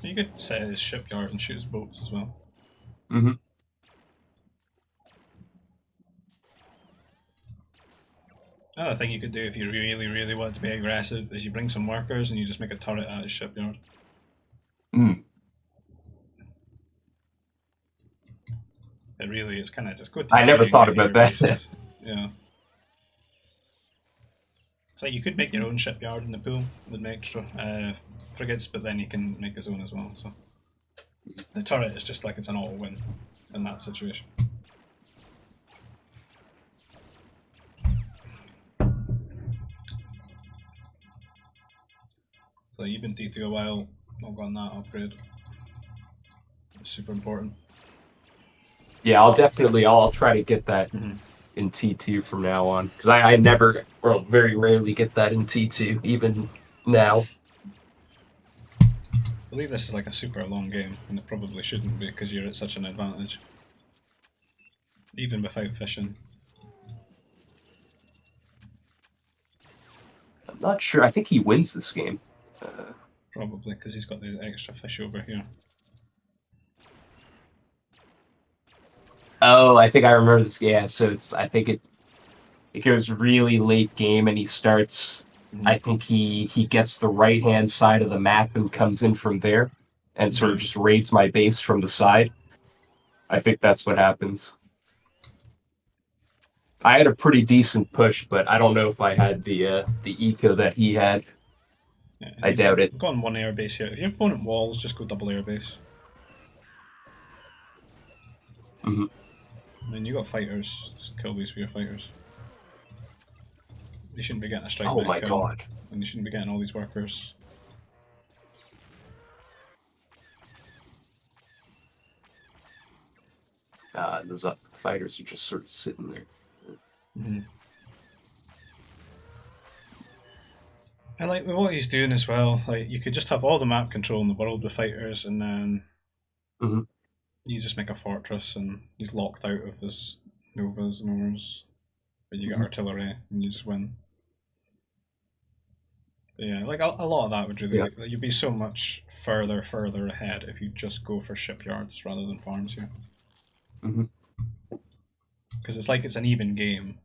You could set his shipyard and shoot his boats as well. Mm-hmm. Another thing you could do if you really, really want to be aggressive is you bring some workers and you just make a turret at his shipyard. Mm. It really is kind of just go to I never and thought get about your that. bases. Yeah. It's like you could make your own shipyard in the pool with an extra frigates, but then you can make his own as well. So the turret is just like it's an all-win in that situation. So you've been D2 a while, not gotten that upgrade. It's super important. Yeah, I'll try to get that Mhm. in T2 from now on. Because I never, or very rarely get that in T2, even now. I believe this is like a super long game, and it probably shouldn't be because you're at such an advantage. Even without fishing. I'm not sure. I think he wins this game. Probably because he's got the extra fish over here. Oh, I think I remember this. Yeah, so I think it goes really late game, and he starts. I think he gets the right hand side of the map and comes in from there, and sort of just raids my base from the side. I think that's what happens. I had a pretty decent push, but I don't know if I had the eco that he had. Yeah, I doubt it. Go on one airbase here. If your opponent walls, just go double airbase. Mhm. I mean, you got fighters. Just kill these with your fighters. You shouldn't be getting a strike Oh mighty my kill, god. and you shouldn't be getting all these workers. Those fighters are just sort of sitting there. And like with what he's doing as well, like you could just have all the map control in the world with fighters, and then Mhm. you just make a fortress, and he's locked out of his novas and ores. But you get Mhm. artillery, and you just win. But yeah, like a lot of that would really, Yeah. like, you'd be so much further ahead if you just go for shipyards rather than farms here. Mhm. Because it's like it's an even game,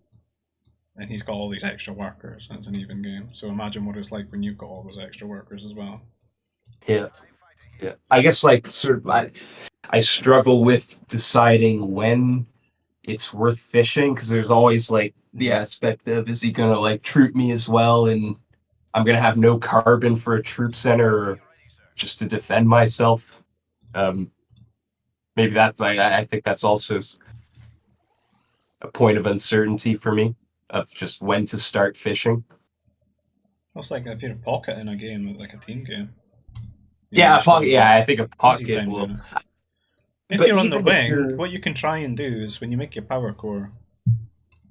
and he's got all these extra workers, and it's an even game. So imagine what it's like when you've got all those extra workers as well. Yeah. Yeah. I guess like sort of I struggle with deciding when it's worth fishing because there's always like the aspect of is he gonna like troop me as well, and I'm gonna have no carbon for a troop center or just to defend myself. Um, Maybe that's like I think that's also a point of uncertainty for me of just when to start fishing. It's like if you're a pocket in a game, like a team game. Yeah, You a should pocket. have Yeah, I think a easy pocket time will. doing it. If But you're on the even if wing, you're, what you can try and do is when you make your power core,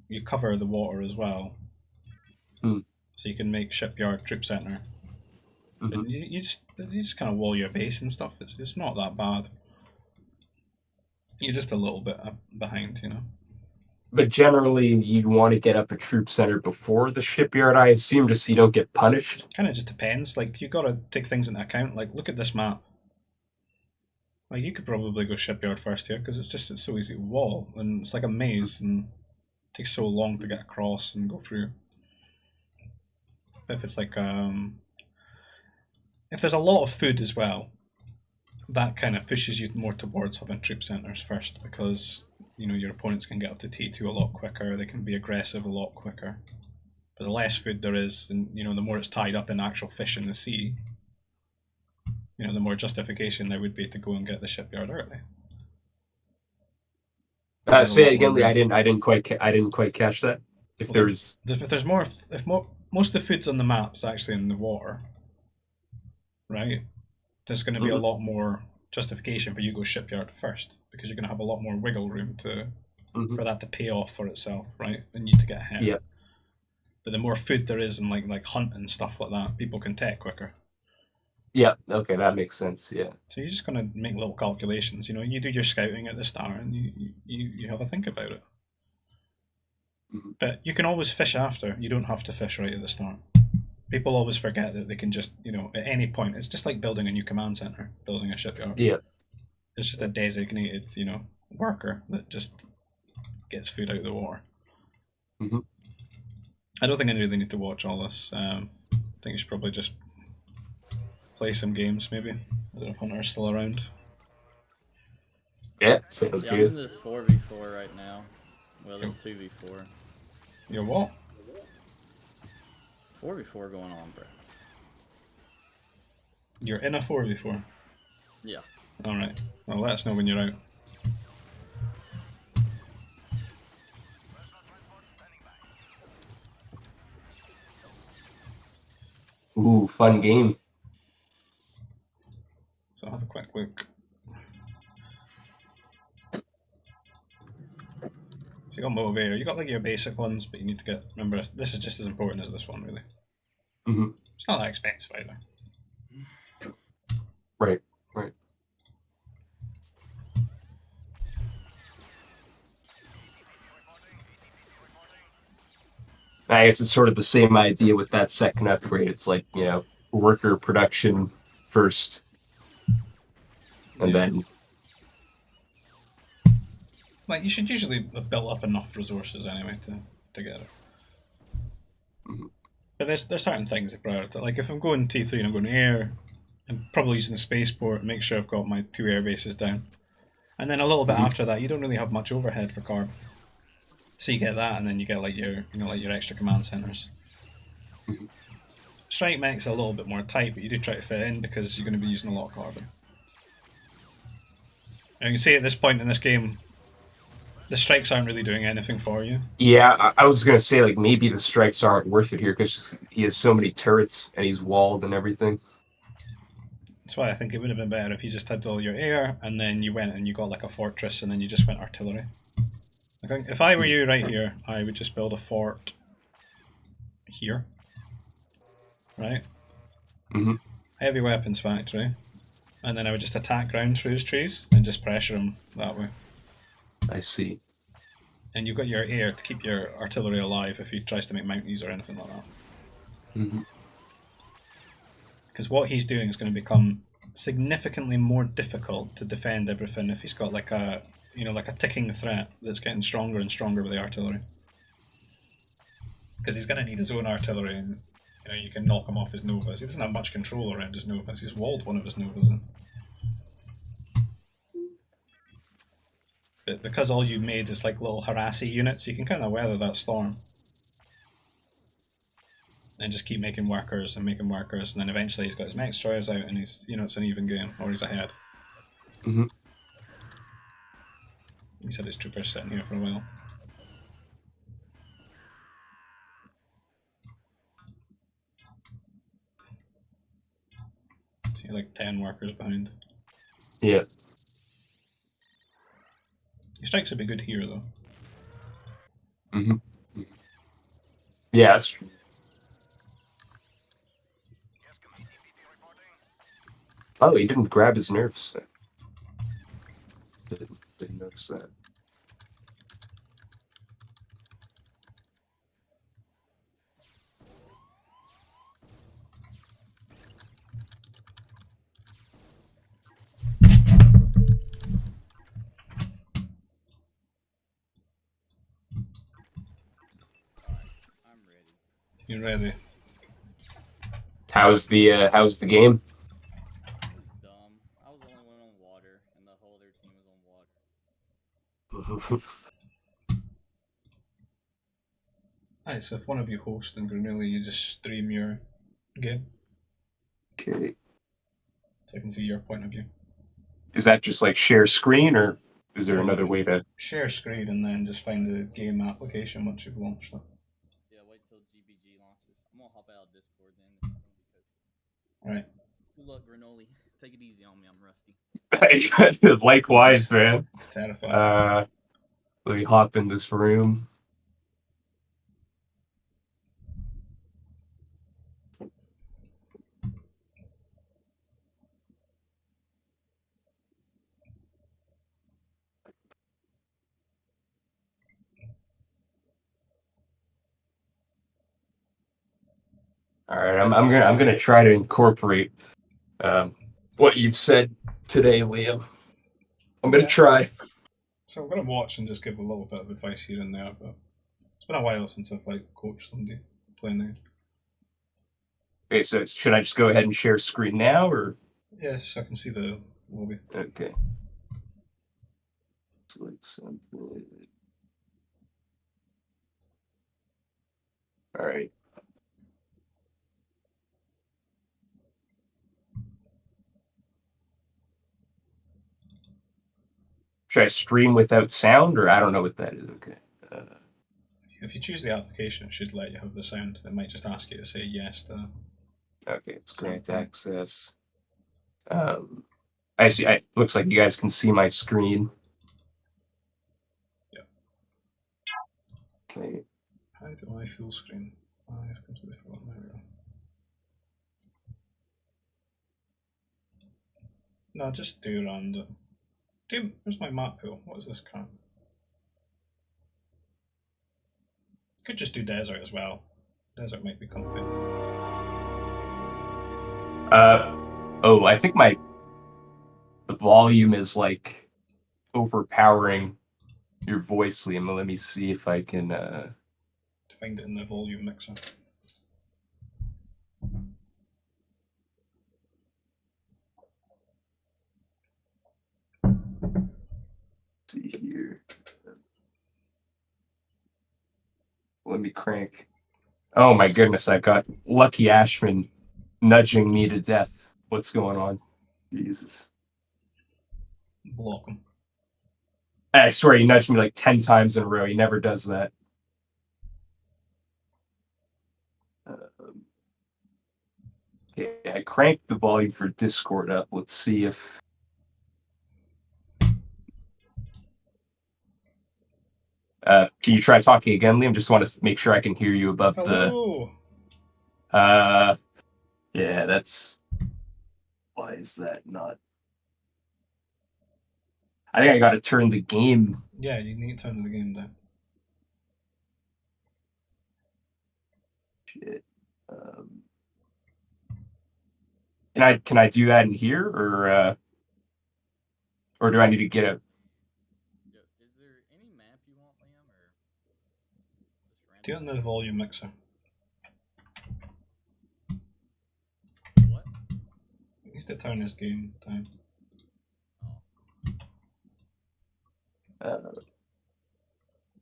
you cover the water as well, hmm, so you can make shipyard troop center. mhm. And you just kind of wall your base and stuff. It's not that bad. You're just a little bit behind, you know. But generally you want to get up a troop center before the shipyard, I assume, just so you don't get punished. Kind of just depends. Like you got to take things into account. Like look at this map. Like you could probably go shipyard first here because it's so easy to wall and it's like a maze and it takes so long to get across and go through. If it's like if there's a lot of food as well, that kind of pushes you more towards having troop centers first because you know your opponents can get up to T2 a lot quicker. They can be aggressive a lot quicker. But the less food there is, and you know, the more it's tied up in actual fish in the sea, you know, the more justification there would be to go and get the shipyard early. There's a Say lot it more again, Lee. room. I didn't quite catch that. If Well, there's, if there's more, most of the food's on the map is actually in the water, right? There's going to be a Mhm. lot more justification for you to go shipyard first because you're going to have a lot more wiggle room to Mhm. for that to pay off for itself, right? And you to get ahead. Yeah, But the more food there is and like hunt and stuff like that, people can tech quicker. yeah, okay, that makes sense. Yeah. So you're just going to make little calculations. You know, you do your scouting at the start and you have a think about it. Mhm. But you can always fish after. You don't have to fish right at the start. People always forget that they can just, you know, at any point, it's just like building a new command center, building a shipyard. Yeah. It's just a designated, you know, worker that just gets food out of the water. Mhm. I don't think I really need to watch all this. I think you should probably just play some games, maybe. I don't know if Hunter's still around. Yeah, sounds Yeah, I'm in good. this 4v4 right now. Well, this 2v4. You're what? 4v4 going on, bro. You're in a 4v4. Yeah. Alright. Well, let us know when you're out. Ooh, fun game. So I'll have a quick look. You got motivator. You got like your basic ones, but you need to get. Remember, this is just as important as this one, really. Mm-hmm. It's not that expensive either. Right. I guess it's sort of the same idea with that second upgrade. It's like, worker production first, and then Like, you should usually have built up enough resources anyway to get it. Mm-hmm. But there's certain things that prioritize. Like, if I'm going T3 and I'm going air, I'm probably using the spaceport, make sure I've got my 2 air bases down. And then a little bit after that, you don't really have much overhead for carb. So you get that, and then you get like your extra command centers. Mm-hmm. Strike mech's a little bit more tight, but you do try to fit in because you're going to be using a lot of carbon. And you can see at this point in this game, the strikes aren't really doing anything for you. Yeah, I was gonna say like maybe the strikes aren't worth it here because he has so many turrets and he's walled and everything. That's why I think it would have been better if you just had all your air, and then you went and you got like a fortress, and then you just went artillery. I think if I were you right here, I would just build a fort here. Right? Mm-hmm. Heavy weapons factory. And then I would just attack ground through his trees and just pressure him that way. I see. And you've got your air to keep your artillery alive if he tries to make mounties or anything like that. Mm-hmm. Because what he's doing is going to become significantly more difficult to defend everything if he's got like a ticking threat that's getting stronger and stronger with the artillery. Because he's going to need his own artillery, and you can knock him off his novas. He doesn't have much control around his novas. He's walled one of his novas in. But because all you made is like little harassy units, you can kind of weather that storm. And just keep making workers, and then eventually he's got his mech destroyers out, and he's it's an even game, or he's ahead. Mm-hmm. He's had his troopers sitting here for a while. So you're like 10 workers behind. Yeah. Your strikes would be good here though. Mm-hmm. Yeah, that's true. Oh, he didn't grab his nerfs. Didn't notice that. I'm ready. You're ready. How's the game? This is dumb. I was the only one on water, and the whole other team was on water. Alright, so if one of you host in Grenooli, you just stream your game. Okay. So I can see your point of view. Is that just like share screen, or is there another way to? Share screen and then just find the game application once you've launched it. Yeah, wait till GBG launches. I'm gonna hop out of Discord then. Right. Good luck, Grenooli. Take it easy on me. I'm rusty. Likewise, man. It's terrifying. Let me hop in this room. All right, I'm gonna try to incorporate what you've said today, Liam. I'm gonna try. So I'm going to watch and just give a little bit of advice here and there, but it's been a while since I've coached somebody playing now. Okay, so should I just go ahead and share screen now, or? Yes, I can see the lobby. Okay. Select something. All right. Should I stream without sound, or I don't know what that is? Okay. If you choose the application, it should let you have the sound. It might just ask you to say yes to that. Okay, it's grant access. I see. Looks like you guys can see my screen. Yeah. Okay. How do I full screen? I've completely forgotten. There we go. No, just do random. Where's my map pool? What is this crap? Could just do desert as well. Desert might be comfy. Oh, I think the volume is like overpowering your voice, Liam. Let me see if I can Find it in the volume mixer. see here. Let me crank. Oh my goodness, I got Lucky Ashman nudging me to death. What's going on? Jesus. Block him. I swear he nudged me like 10 times in a row. He never does that. Okay, I cranked the volume for Discord up. Let's see if... can you try talking again, Liam? Just want to make sure I can hear you above Hello. yeah, that's... Why is that not... I think I got to turn the game... Yeah, you need to turn the game down. Shit. Can I do that in here, or do I need to get a... Yo, is there any map you want, Liam, or just Do it random? in the volume mixer. What? He needs to turn his game down. Oh.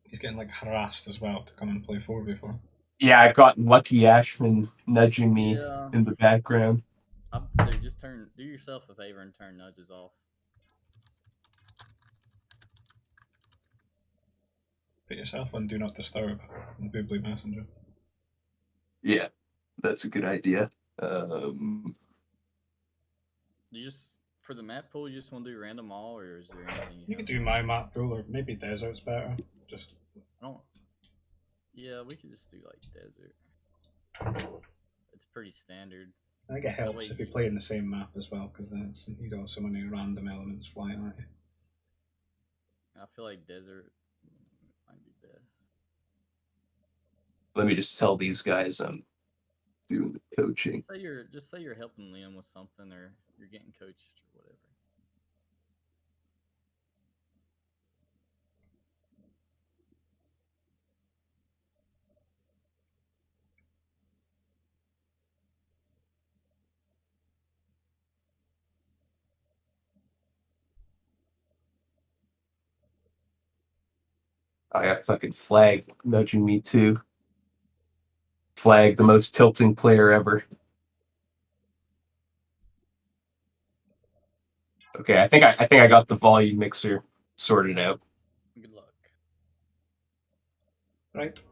He's getting like harassed as well to come and play 4v4. Yeah, I've got Lucky Ashman nudging me Yeah. in the background. I'd say just do yourself a favor and turn nudges off. Put yourself on Do Not Disturb on Boobly Messenger. Yeah, that's a good idea. You just for the map pool, you just want to do random all, or is there anything You could have? do my map pool, or maybe desert's better. Just I don't. Yeah, we could just do like desert. It's pretty standard. I think it helps wait, if you play in the same map as well, because then it's, you don't have so many random elements flying at you. I feel like desert might be best. Let me just tell these guys I'm doing the coaching. Just say you're helping Liam with something, or you're getting coached or whatever. I got fucking Flag nudging me too. Flag, the most tilting player ever. Okay, I think I got the volume mixer sorted out. Good luck. Right.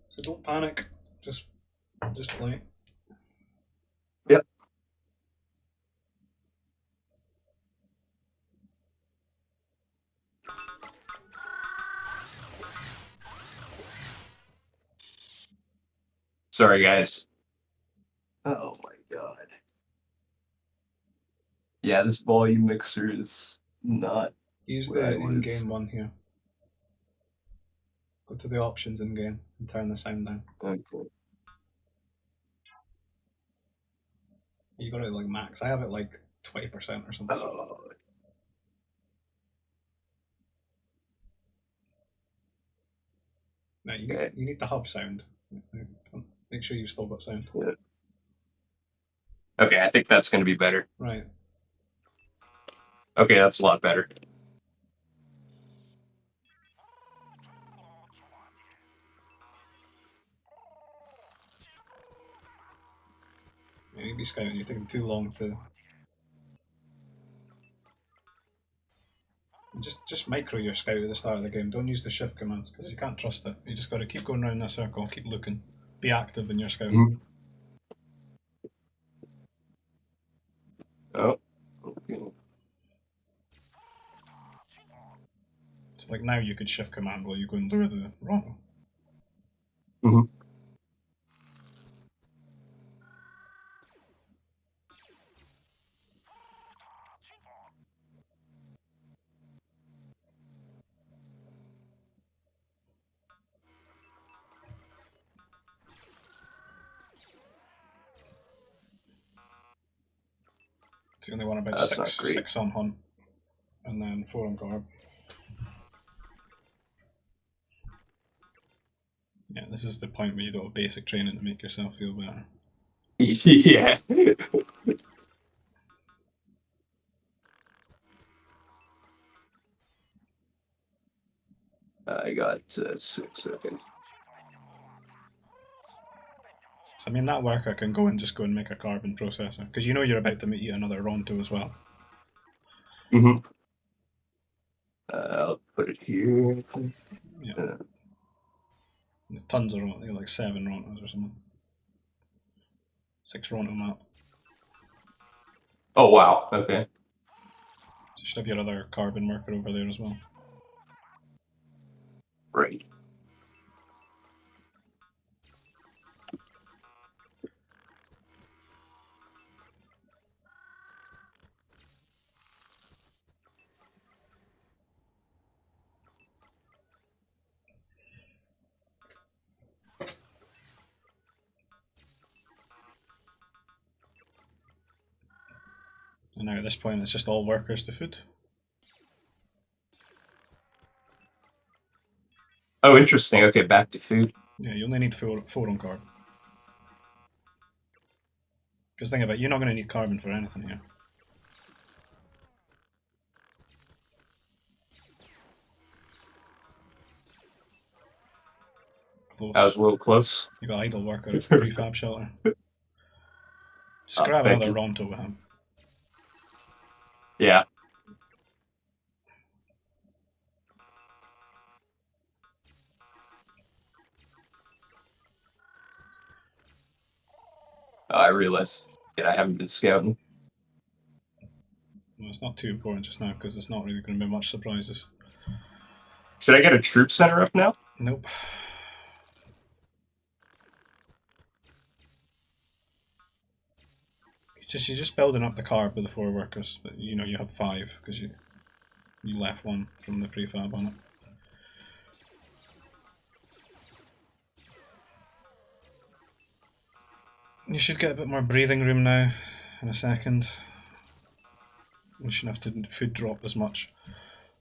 So don't panic. Just play. Yep. Sorry, guys. Oh my god. Yeah, this volume mixer is not... Use Where I the was. in-game one here. Go to the options in-game and turn the sound down. Okay. You got it like max. I have it like 20% or something. Oh. No, you Okay. need the hub sound. Make sure you've still got sound. Yeah. Okay, I think that's going to be better. Right. Okay, that's a lot better. You need to be scouting. You're taking too long to. Just micro your scout at the start of the game. Don't use the shift commands because you can't trust it. You just got to keep going around that circle, keep looking, be active in your scout. Mm-hmm. Oh, okay. So like now you could shift command while you go and lure the Ronto. Mhm. It's the only one about That's not great. 6 on hunt, and then 4 on guard. Yeah, this is the point where you do a basic training to make yourself feel better. Yeah. I got 6. Okay. So, I mean, that worker can go and just go and make a carbon processor, because you know you're about to eat another Ronto as well. Mm-hmm. I'll put it here. Yeah. Tons of Ronto, like 7 Rontos or something. 6 Ronto map. Oh wow. Okay. So you should have your other carbon worker over there as well. Right. And now at this point, it's just all workers to food. Oh, interesting. Okay, back to food. Yeah, you only need 4 on carbon. Because think about it, you're not going to need carbon for anything here. Close. I was a little close. You got idle worker at prefab shelter. Just grab thank another you. Ronto with him. Yeah. I realize that I haven't been scouting. Well, it's not too important just now because it's not really going to be much surprises. Should I get a troop center up now? Nope. You're just building up the carb with the 4 workers, but you know you have 5 because you left 1 from the prefab on it. You should get a bit more breathing room now in a second. You shouldn't have to food drop as much.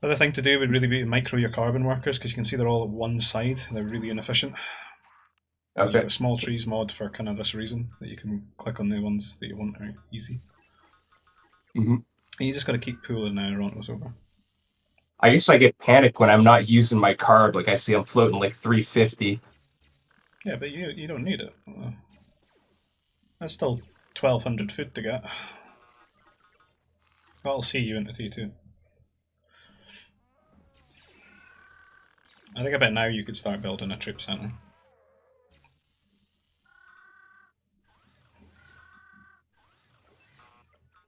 The other thing to do would really be to micro your carbon workers because you can see they're all at one side. They're really inefficient. Okay. You've got a small trees mod for kind of this reason that you can click on the ones that you want are easy. Mm-hmm. And you just got to keep pulling now Ronto's over. I guess I get panicked when I'm not using my carb. Like I see I'm floating like 350. Yeah, but you don't need it. That's still 1200 food to get. That'll see you into T2. I think I bet now you could start building a troop center.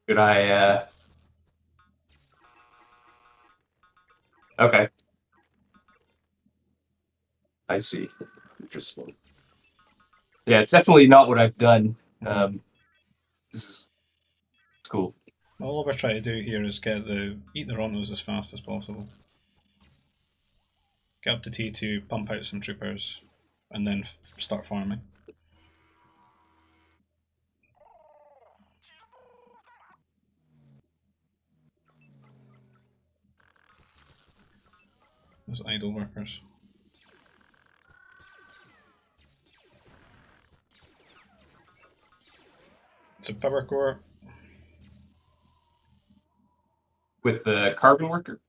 Could I, Okay. I see. Interesting. Yeah, it's definitely not what I've done. This is cool. All we're trying to do here is eat the Rontos as fast as possible. Get up to T2, pump out some troopers, and then start farming. Those idle workers. It's a power core. With the carbon worker?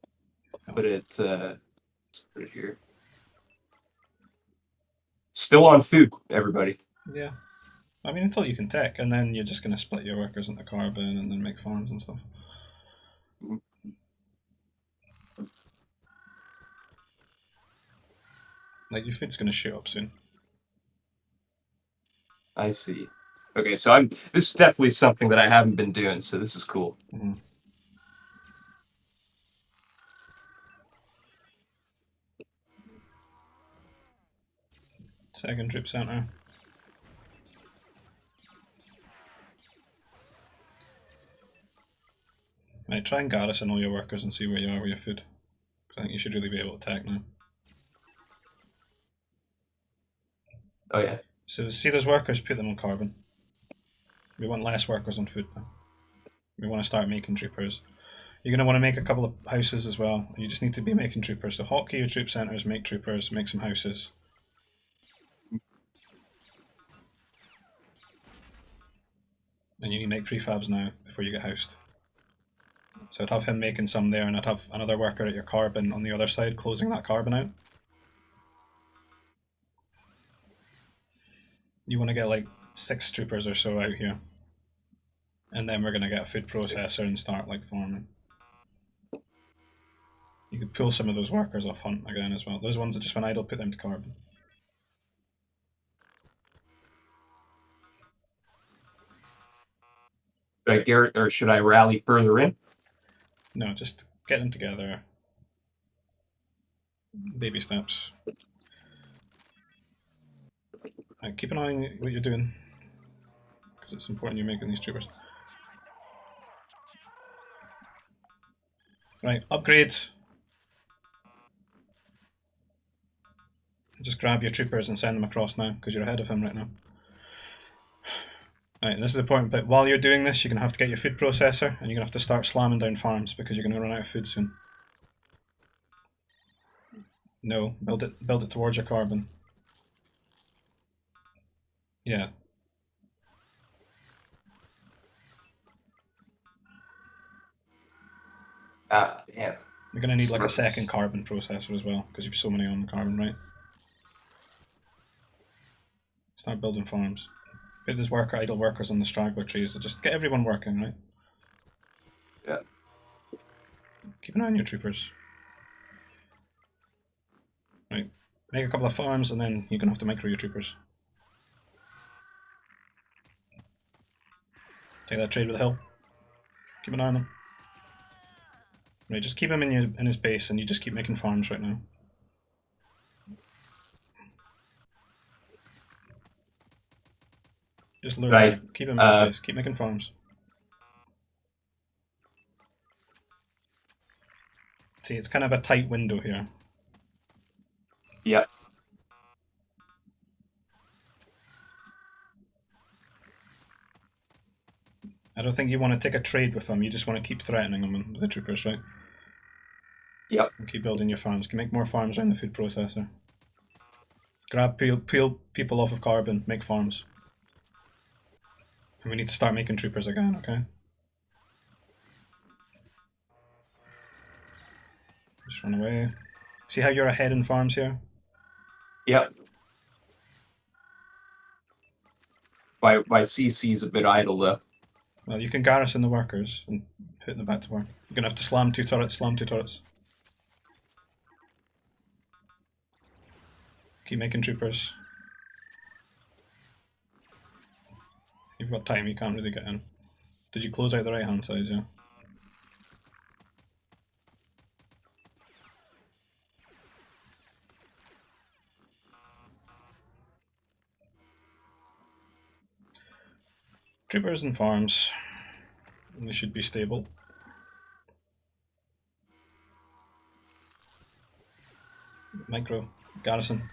Put it, let's put it here. Still on food, everybody. Yeah. I mean, until you can tech, and then you're just going to split your workers into carbon and then make farms and stuff. Like, your food's going to shoot up soon. I see. Okay, so this is definitely something that I haven't been doing, so this is cool. Mm-hmm. Second troop center. Right, try and garrison all your workers and see where you are with your food. Because I think you should really be able to attack now. Oh yeah. So see those workers, put them on carbon. We want less workers on food now. We want to start making troopers. You're going to want to make a couple of houses as well. You just need to be making troopers. So hotkey your troop centers, make troopers, make some houses. And you need to make prefabs now before you get housed. So I'd have him making some there, and I'd have another worker at your carbon on the other side, closing that carbon out. You want to get like 6 troopers or so out here. And then we're going to get a food processor and start like farming. You could pull some of those workers off hunt again as well. Those ones that just went idle, put them to carbon. Should I Garrett, or should I rally further in? No, just get them together. Baby steps. Right, keep an eye on what you're doing. Because it's important you're making these troopers. Right, upgrade. Just grab your troopers and send them across now, because you're ahead of him right now. Right, this is the important bit. While you're doing this, you're going to have to get your food processor, and you're going to have to start slamming down farms, because you're going to run out of food soon. No, build it towards your carbon. Yeah. Ah, damn. You're going to need like a second carbon processor as well, because you've so many on the carbon, right? Start building farms. Get those idle workers on the straggler trees. So just get everyone working, right? Yeah. Keep an eye on your troopers. Right. Make a couple of farms and then you're going to have to micro your troopers. Take that trade with the hill. Keep an eye on them. Right, just keep him in his base and you just keep making farms right now. Just lure Right. him. Keep him in his base. Keep making farms. See, it's kind of a tight window here. Yep. I don't think you want to take a trade with them. You just want to keep threatening them with the troopers, right? Yep. And keep building your farms. Can make more farms around the food processor. Grab, peel people off of carbon. Make farms. And we need to start making troopers again, okay? Just run away. See how you're ahead in farms here? Yep. My CC's a bit idle though. Well, you can garrison the workers and put them back to work. You're gonna have to slam 2 turrets, slam 2 turrets. Keep making troopers. You've got time, you can't really get in. Did you close out the right hand side, yeah? Troopers and farms. They should be stable. Micro. Garrison.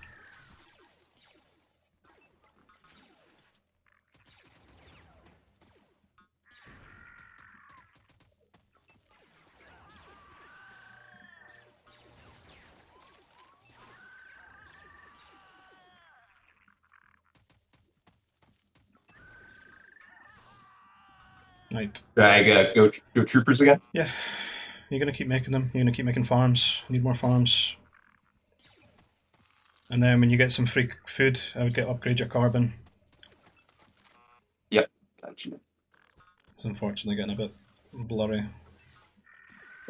Right. Should I go troopers again? Yeah. You're gonna keep making them. You're gonna keep making farms. Need more farms. And then when you get some free food, I would upgrade your carbon. Yep. Gotcha. It's unfortunately getting a bit blurry.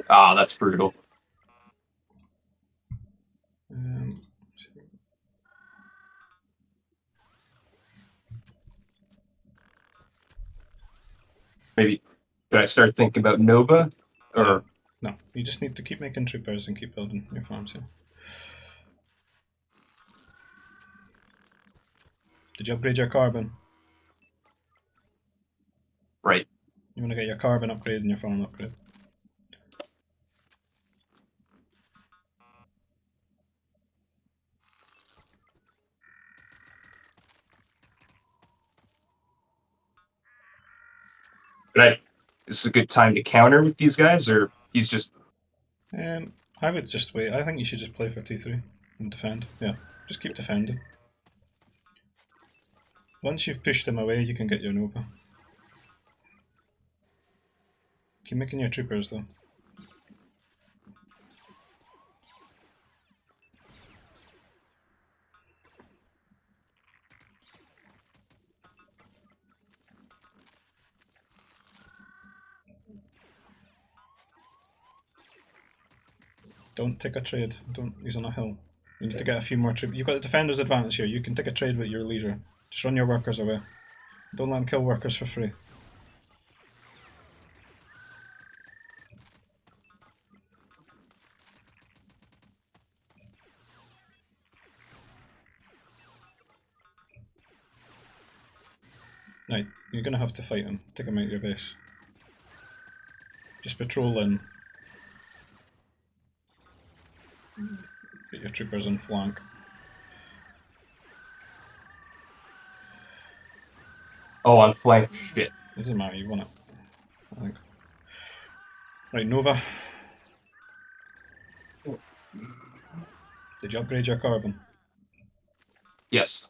Ah, that's brutal. Maybe should I start thinking about Nova? Or no, you just need to keep making troopers and keep building your farms here. Did you upgrade your carbon? Right. You want to get your carbon upgrade and your farm upgrade. Right. Is this a good time to counter with these guys, or he's just... I would just wait. I think you should just play for T3 and defend. Yeah, just keep defending. Once you've pushed them away, you can get your Nova. Keep making your troopers though. Don't take a trade. Don't. He's on a hill. You need to get a few more troops. You've got the defender's advantage here. You can take a trade with your leisure. Just run your workers away. Don't let them kill workers for free. Right, you're gonna have to fight him. Take him out of your base. Just patrol in. Get your troopers on flank. Oh, on flank. Shit. It doesn't matter, you won it. I think. Right, Nova. Did you upgrade your carbon? Yes,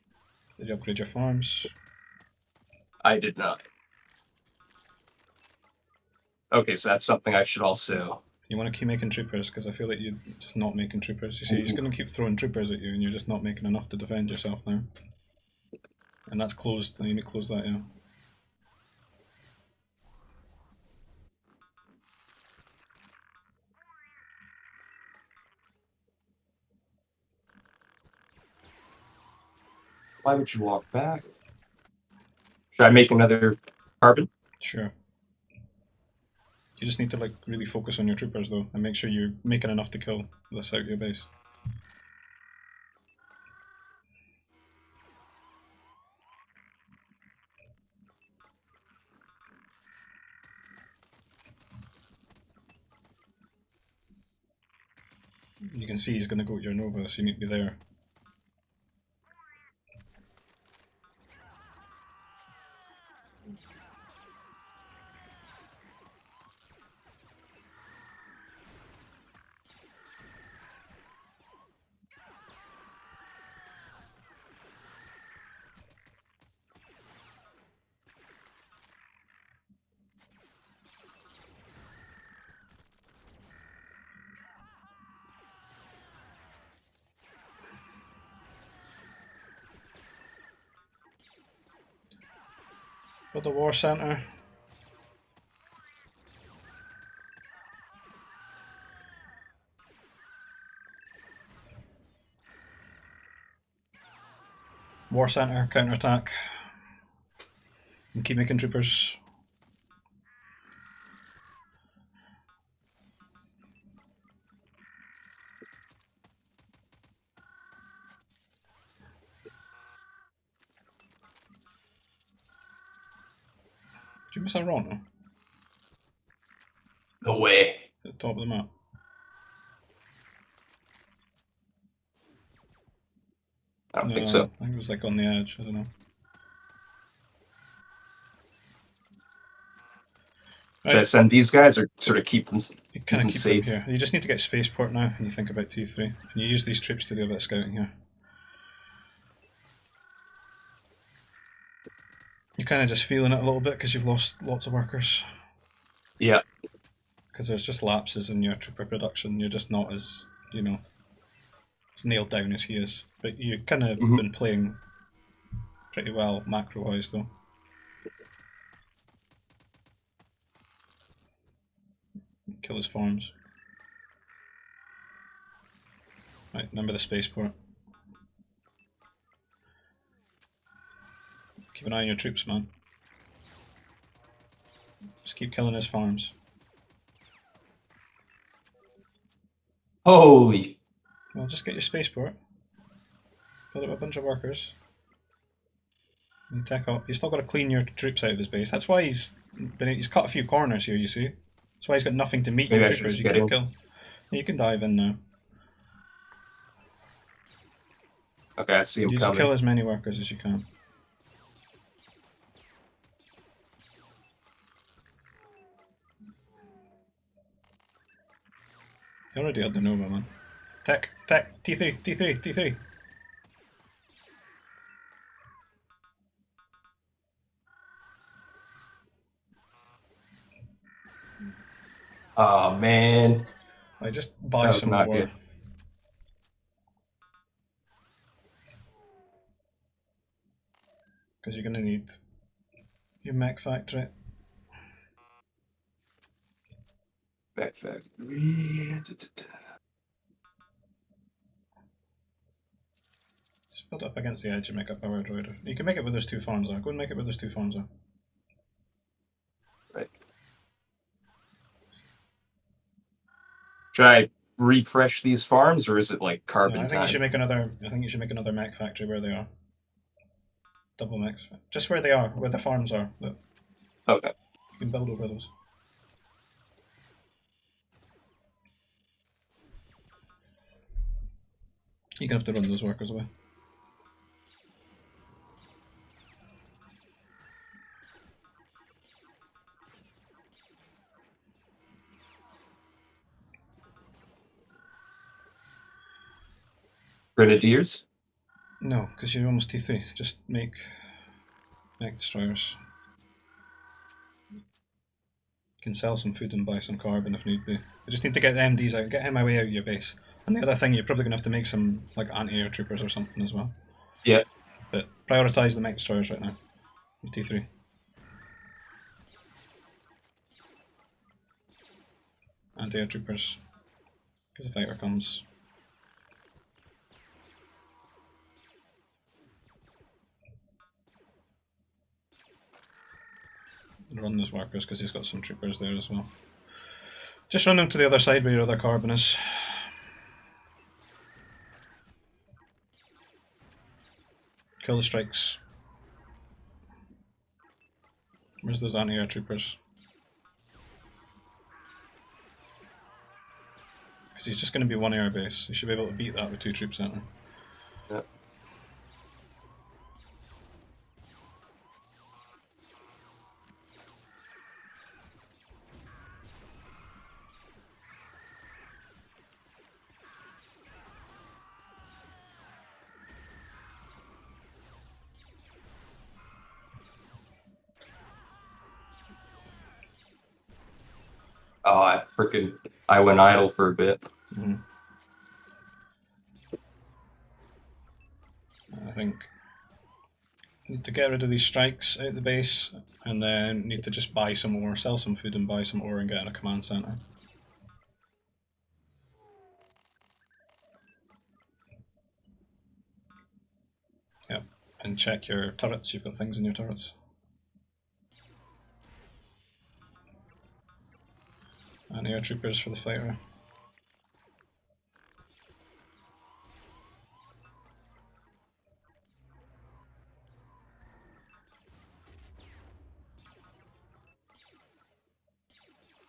Did you upgrade your farms? I did not. Okay, so that's something I should also... You want to keep making troopers, because I feel like you're just not making troopers. You see, he's going to keep throwing troopers at you, and you're just not making enough to defend yourself now. And that's closed, you need to close that, yeah. Why would you walk back? Should I make another carbon? Sure. You just need to like really focus on your troopers though, and make sure you're making enough to kill this out of your base. You can see he's going to go to your Nova, so you need to be there. Got the war center. War center, counterattack. And keep making troopers. Did you miss a Ronto? No way. At the top of the map. I don't No, think so. I think it was like on the edge, I don't know. Should I send these guys or sort of keep them, You kind of keep safe? them here. You just need to get spaceport now, and you think about T3. And you use these troops to do a bit of scouting here. You're kind of just feeling it a little bit because you've lost lots of workers. Yeah. Because there's just lapses in your trooper production. You're just not as, you know, as nailed down as he is. But you've kind of been playing pretty well macro-wise, though. Kill his farms. Right, remember the spaceport. Keep an eye on your troops, man. Just keep killing his farms. Holy. Well, just get your spaceport. Build up a bunch of workers. You take up. You still got to clean your troops out of his base. That's why he's cut a few corners here. You see. That's why he's got nothing to meet Maybe your I should troopers. just You get could in. kill. You can dive in now. Okay, I see him You just coming. kill as many workers as you can. You already had the Nova, man. Tech, T3, T3, T3. Oh man, I just buy that was some not more. good. Because you're going to need your mech factory. Back factory. Just build up against the edge and make a power droider. You can make it with those two farms though. Go and make it with those two farms though. Right. Should I refresh these farms, or is it like carbon No, I think time? you should make another. I think you should make another mech factory where they are. Double mechs, just where they are, where the farms are. Look, Okay. you can build over those. You're gonna have to run those workers away. Grenadiers. No, because you're almost T3. Just make mech destroyers. You can sell some food and buy some carbon if need be. You just need to get the MDs out, get him away out of your base. And the other thing, you're probably gonna have to make some like anti-air troopers or something as well. Yeah. But prioritize the mech destroyers right now. T3. Anti-air troopers. Because the fighter comes. Run those workers because he's got some troopers there as well. Just run them to the other side where your other carbon is. Kill the strikes. Where's those anti-air troopers? Because he's just going to be one air base. You should be able to beat that with 2 troops in there. Yeah. Oh, I went idle for a bit. Mm-hmm. I think need to get rid of these strikes out the base, and then need to just buy some ore, sell some food and buy some ore and get in a command center. Yep, and check your turrets. You've got things in your turrets. And air troopers for the fighter.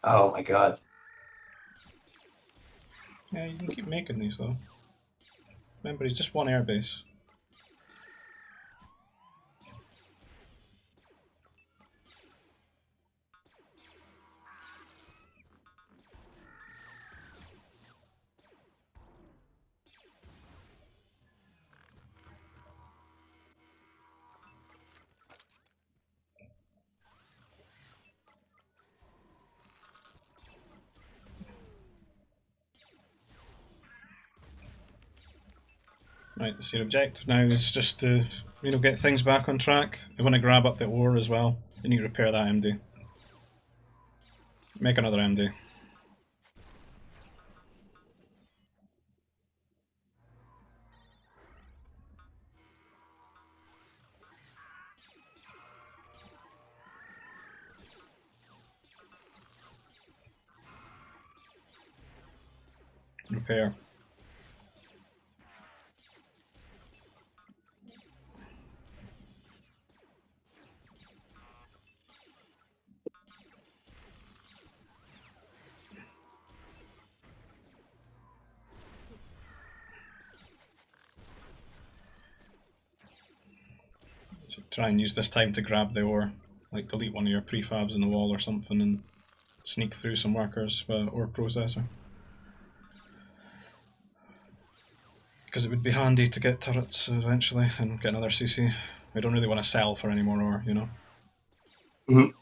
Oh my god. Yeah, you can keep making these though. Remember, he's just one airbase. Right, so your objective now is just to, get things back on track. You want to grab up the ore as well. You need to repair that MD. Make another MD. Repair. try and use this time to grab the ore, like delete one of your prefabs in the wall or something and sneak through some workers with an ore processor. Because it would be handy to get turrets eventually and get another CC. We don't really want to sell for any more ore, you know? Mhm.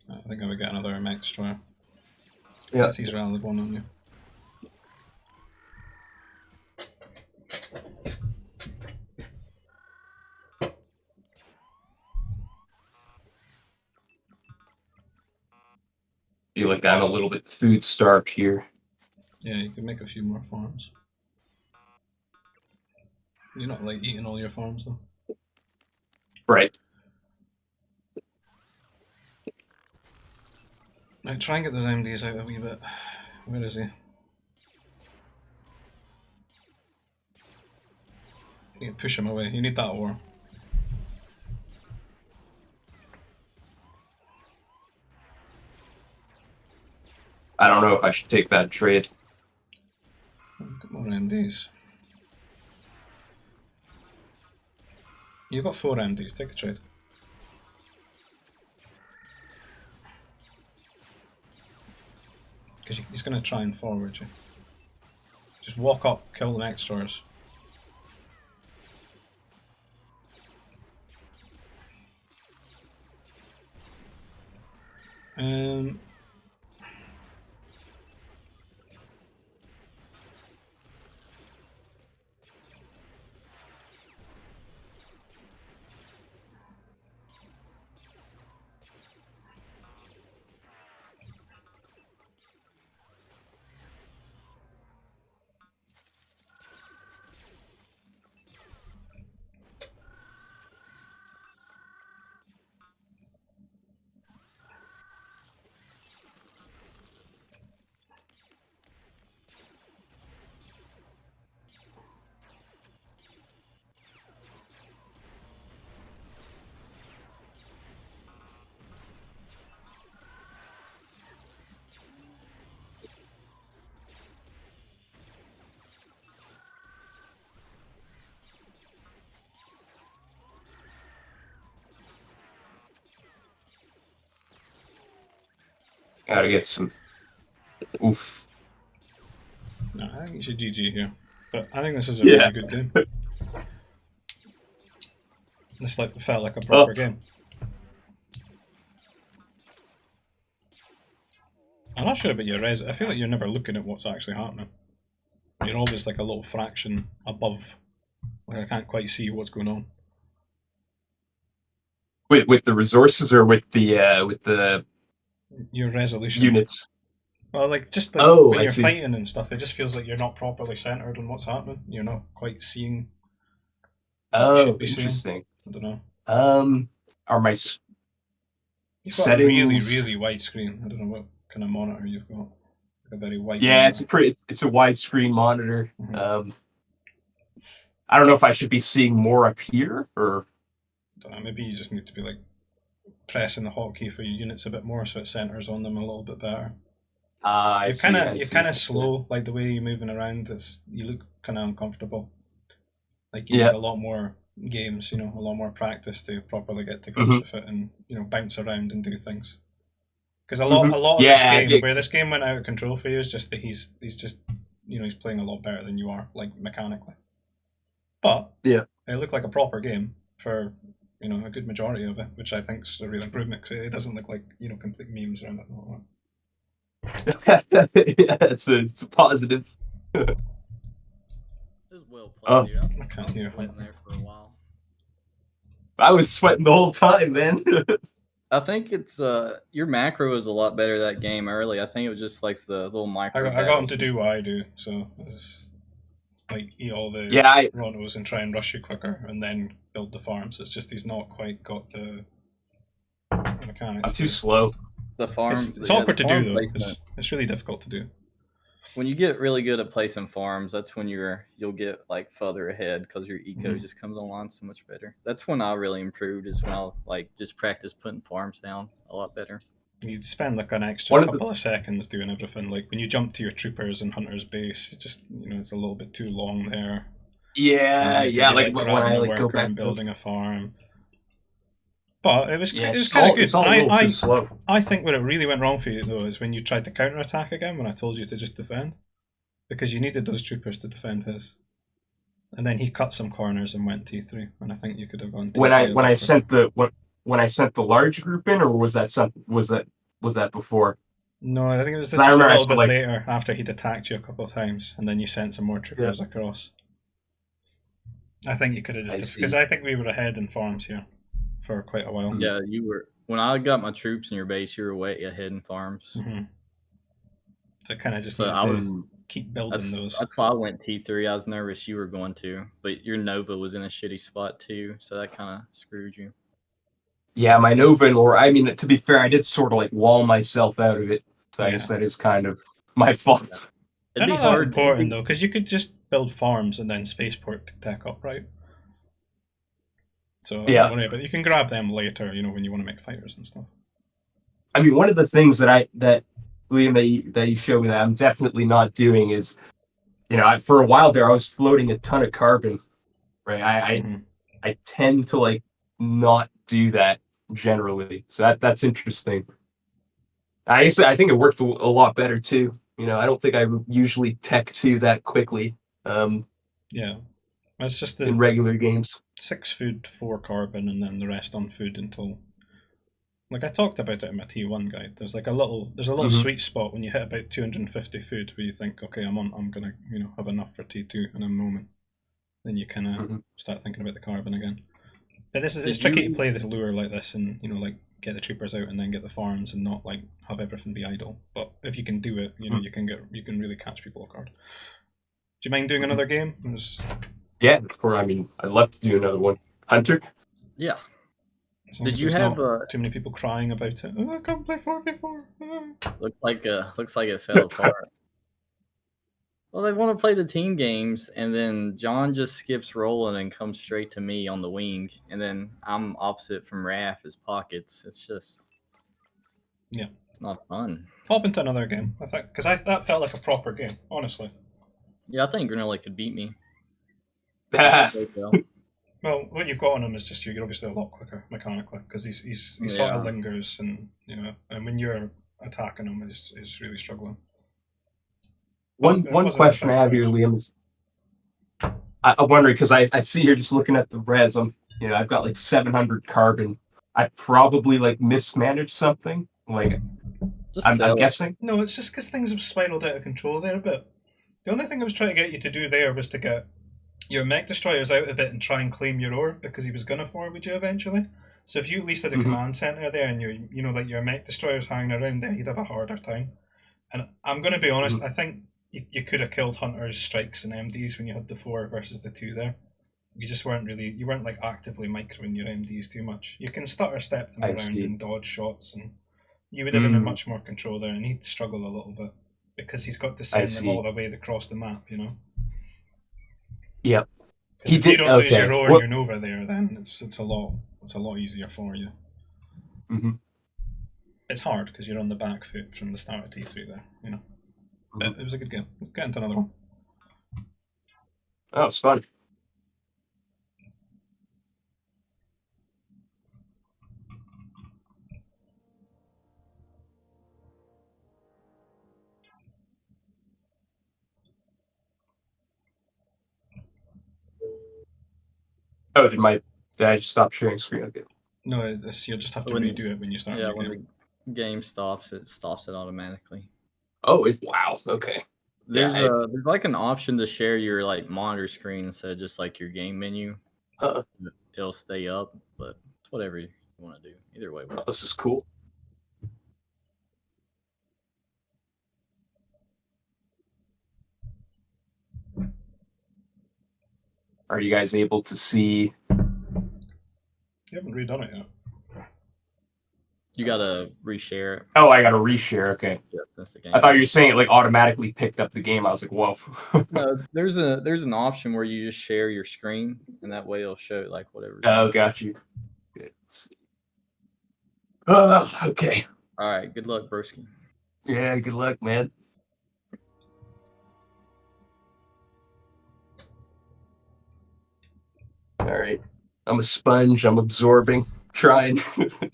I think I would get another mech destroyer. Yeah. That's he's rallied one on you. Feel like I'm a little bit food starved here. Yeah, you could make a few more farms. You're not like eating all your farms though. Right. Right, try and get those MDs out a wee bit. Where is he? You can push him away. You need that ore. I don't know if I should take that trade. Get more MDs. You've got 4 MDs, take a trade. Because he's going to try and forward you. Just walk up, kill the next stores. Um, Gotta get some. Oof. no, I think you should GG here. But I think this is a Yeah. really good game. This felt like a proper game. I'm not sure about your res. I feel like you're never looking at what's actually happening. You're always like a little fraction above. Like I can't quite see what's going on. With the resources or with the Your resolution. units? Well, like just like Oh, when I you're see. fighting and stuff, it just feels like you're not properly centered on what's happening. You're not quite seeing what you Oh, should be seeing. interesting. I don't know. Are my You've got settings a really, really wide screen. I don't know what kind of monitor you've got. Like a very wide. Yeah, monitor. it's a widescreen monitor. Mhm. I don't know if I should be seeing more up here or. I don't know, maybe you just need to be like pressing the hotkey for your units a bit more so it centers on them a little bit better. I see. You're kind of slow, like the way you're moving around. You look kind of uncomfortable. Like you need a lot more games, you know, a lot more practice to properly get to grips with it and bounce around and do things. Because a lot of this game, where this game went out of control for you, is just that he's just he's playing a lot better than you are, like mechanically. But it looked like a proper game for a good majority of it, which I think is a real improvement because it doesn't look like complete memes or anything like that. Yeah, it's a positive. It was well played, dude. I can't hear. Sweating there for a while. I was sweating the whole time, man. I think it's your macro is a lot better that game early. I think it was just like the little micro. I got him to do what I do, so it's like eat all the Ronos and try and rush you quicker, and then build the farms. It's just he's not quite got the mechanics. I'm too slow. The farm. It's awkward to do though. It's really difficult to do. when you get really good at placing farms, that's when you'll get like further ahead because your eco Mhm. just comes online so much better. That's when I really improved. Is when I'll like just practice putting farms down a lot better. You'd spend like an extra One of couple of seconds doing everything. Like when you jump to your troopers and hunters base, it just it's a little bit too long there. Yeah, You need to yeah. be, Like when grabbing I a like go worker back and to those. building a farm. But it was Yeah, kind of it's good. all a little too slow. I think where it really went wrong for you though is when you tried to counterattack again when I told you to just defend, because you needed those troopers to defend his, and then he cut some corners and went T3, and I think you could have gone T3 a When I bit quicker. sent when I sent the large group in, or was that before? No, I think Because this I was a remember I little said bit like, later after he'd attacked you a couple of times, and then you sent some more yeah, troopers across. I think you could have I just because see. I think we were ahead in farms here for quite a while. Mhm. Yeah, you were. When I got my troops in your base, you were way ahead in farms. Mm-hmm. So kind of just So needed I was. to keep building those. That's why I went T3. I was nervous you were going to, but your Nova was in a shitty spot too, so that kind of screwed you. Yeah, my Nova, or I mean, to be fair, I did sort of like wall myself out of it. So I guess Yeah, that is kind of my fault. they're It'd be not that hard. It'd important be, though, because you could just build farms and then spaceport to tech up, right? So I wouldn't Yeah, worry about it. You can grab them later, when you want to make fighters and stuff. I mean, one of the things that Liam that you showed me that I'm definitely not doing is, for a while there I was floating a ton of carbon. Right, Mm-hmm. I tend to like not do that generally, so that's interesting. I think it worked a lot better too. I don't think I usually tech to that quickly Yeah, it's just the in regular games. 6 food, 4 carbon, and then the rest on food until. Like I talked about it in my T1 guide. There's a little Hmm. sweet spot when you hit about 250 food where you think, okay, I'm gonna have enough for T2 in a moment. Then you kind of Hmm. start thinking about the carbon again. But it's did tricky to you play this lure like this and like get the troopers out and then get the farms and not like have everything be idle. But if you can do it, you can really catch people off guard. Do you mind doing Hmm. another game? Yeah, or I mean, I'd love to do another one. Hunter. Yeah. As long Did as you there's have not too many people crying about it. Oh, I can't play 4v4. looks like it fell apart. Well, they want to play the team games, and then John just skips rolling and comes straight to me on the wing, and then I'm opposite from Raph as pockets. It's just, Yeah. it's not fun. Hop into another game. I think because that felt like a proper game, honestly. Yeah, I think Grenooli could beat me. If Yeah, it goes well. Well, what you've got on him is just you're obviously a lot quicker mechanically because he sort of Yeah. lingers and and when you're attacking him, is really struggling. But it one was a good question I fight have for here, us. Liam, is I'm wondering because I see here just looking at the res, I've got like 700 carbon. I probably like mismanaged something. Like Just I'm sell it. guessing. No, it's just because things have spiraled out of control there a bit. The only thing I was trying to get you to do there was to get your mech destroyers out a bit and try and claim your ore because he was gonna forward you eventually. So if you at least had a Hmm. command center there and like your mech destroyers hanging around there, you'd have a harder time. And I'm gonna be honest, Hmm. I think you could have killed hunters, strikes, and MDs when you had the 4 versus the 2 there. You weren't like actively microing your MDs too much. You can stutter step them I around see. and dodge shots, and you would have been in Mm, much more control there. And he'd struggle a little bit because he's got to I send them all see. the way across the map. Yep. Because He if you did. don't lose your Okay. roar and Well. your nova there, then it's a lot easier for you. Hmm. It's hard because you're on the back foot from the start of T3 there. Hmm. But it was a good game. We'll get into another one. Oh, it's fun. Oh, did I just stop sharing screen? Okay. No, you'll just have to When redo it when you start a yeah, new when game. the game stops, it stops it automatically. Oh, wow. Okay. Yeah. There's like an option to share your like monitor screen instead of just like your game menu. Uh, It'll stay up, but it's whatever you want to do. Either way works. this is cool. Are you guys able to see? You haven't redone it yet. You gotta reshare it. Oh, I got to reshare. Okay. Yeah, since the game. I thought you were saying it like automatically picked up the game. I was like, whoa. No, there's an option where you just share your screen, and that way it'll show like whatever. Oh, got you. Good. Let's see. Okay. All right. Good luck, broski. Yeah, good luck, man. All right. I'm a sponge. I'm absorbing. Trying.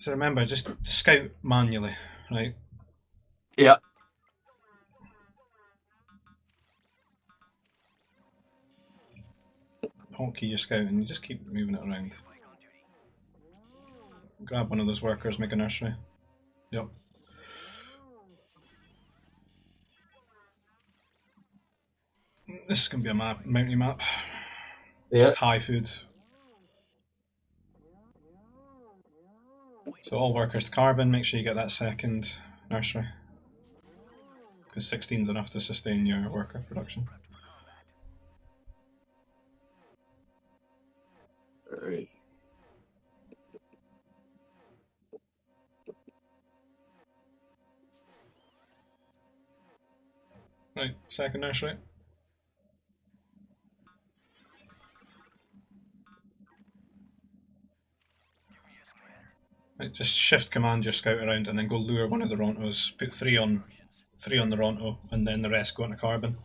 So remember, just scout manually, right? Yeah. Hotkey your scout and you just keep moving it around. Grab one of those workers, make a nursery. Yep. This is going to be a mounty map. Yeah. Just high food. So all workers to carbon, make sure you get that second nursery. Because 16 is enough to sustain your worker production. All right. Right, second nursery. Right, just shift command your scout around and then go lure one of the Rontos. Put three on the Ronto and then the rest go into carbon.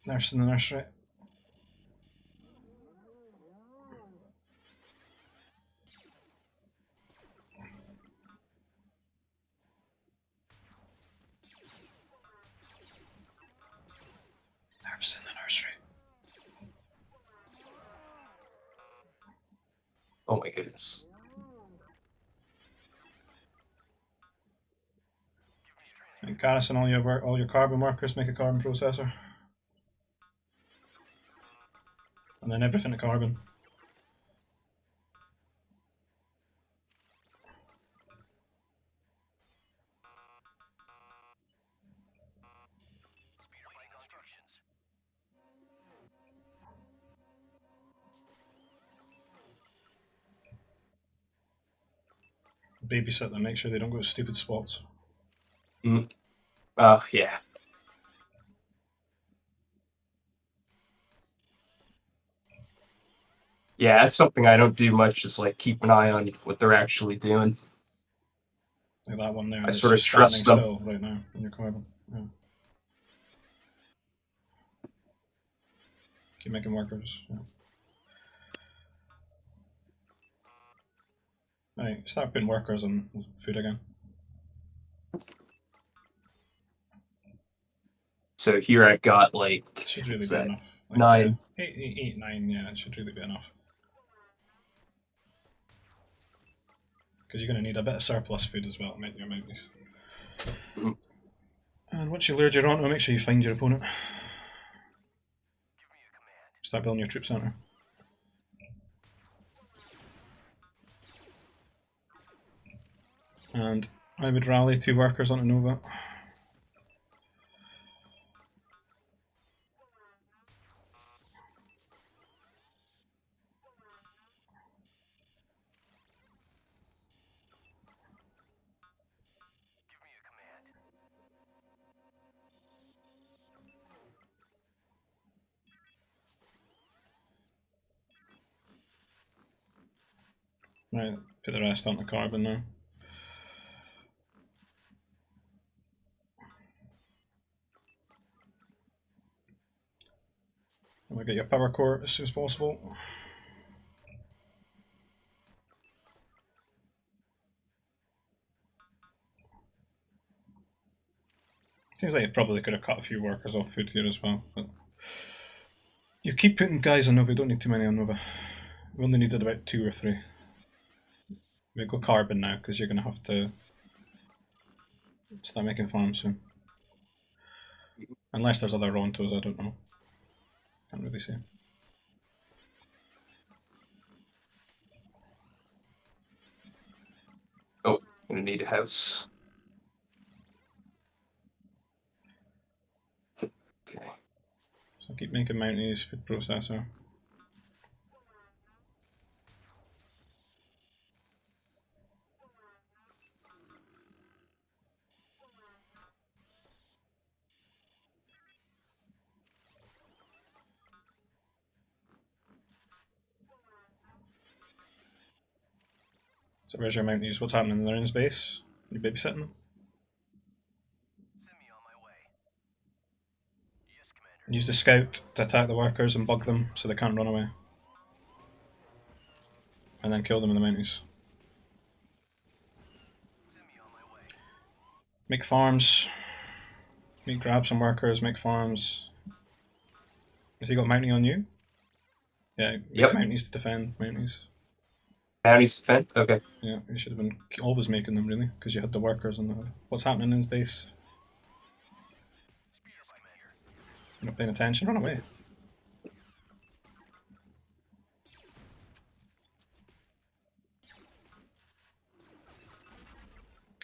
Nurse in the nursery. Nurse in the nursery. Oh my goodness. And garrison all your carbon workers, make a carbon processor. And then everything to carbon. Babysit them, make sure they don't go to stupid spots. Oh, yeah. Yeah, that's something I don't do much, is like keep an eye on what they're actually doing. Like that one there. I It's sort of just trust standing them. still right now in your carbon. Yeah. Keep making workers. Yeah. Right, start putting workers on food again. So here I've got like It should really what's be that? enough. Like, 9. 8, 9, yeah, it should really be enough. Because you're going to need a bit of surplus food as well to make your mounties. Mhm. And once you lured your Ronto, make sure you find your opponent. Start building your troop center. And I would rally 2 workers onto Nova. Right, put the rest onto carbon now. And we get your power core as soon as possible. Seems like you probably could have cut a few workers off food here as well. But you keep putting guys on Nova, you don't need too many on Nova. We only needed about 2 or 3. We go carbon now because you're going to have to start making farms soon. Unless there's other Rontos, I don't know. Can't really say. Oh, gonna need a house. Okay. So keep making mounties, food processor. So where's your mounties? What's happening? They're in his base? You babysitting them? Use the scout to attack the workers and bug them so they can't run away. And then kill them in the mounties. Make farms. Grab some workers, make farms. Has he got mountie on you? Yeah, make Yep. mounties to defend mounties. Bounties defend? Okay. Yeah, you should have been always making them really, because you had the workers and the. What's happening in his base? You're not paying attention, run away.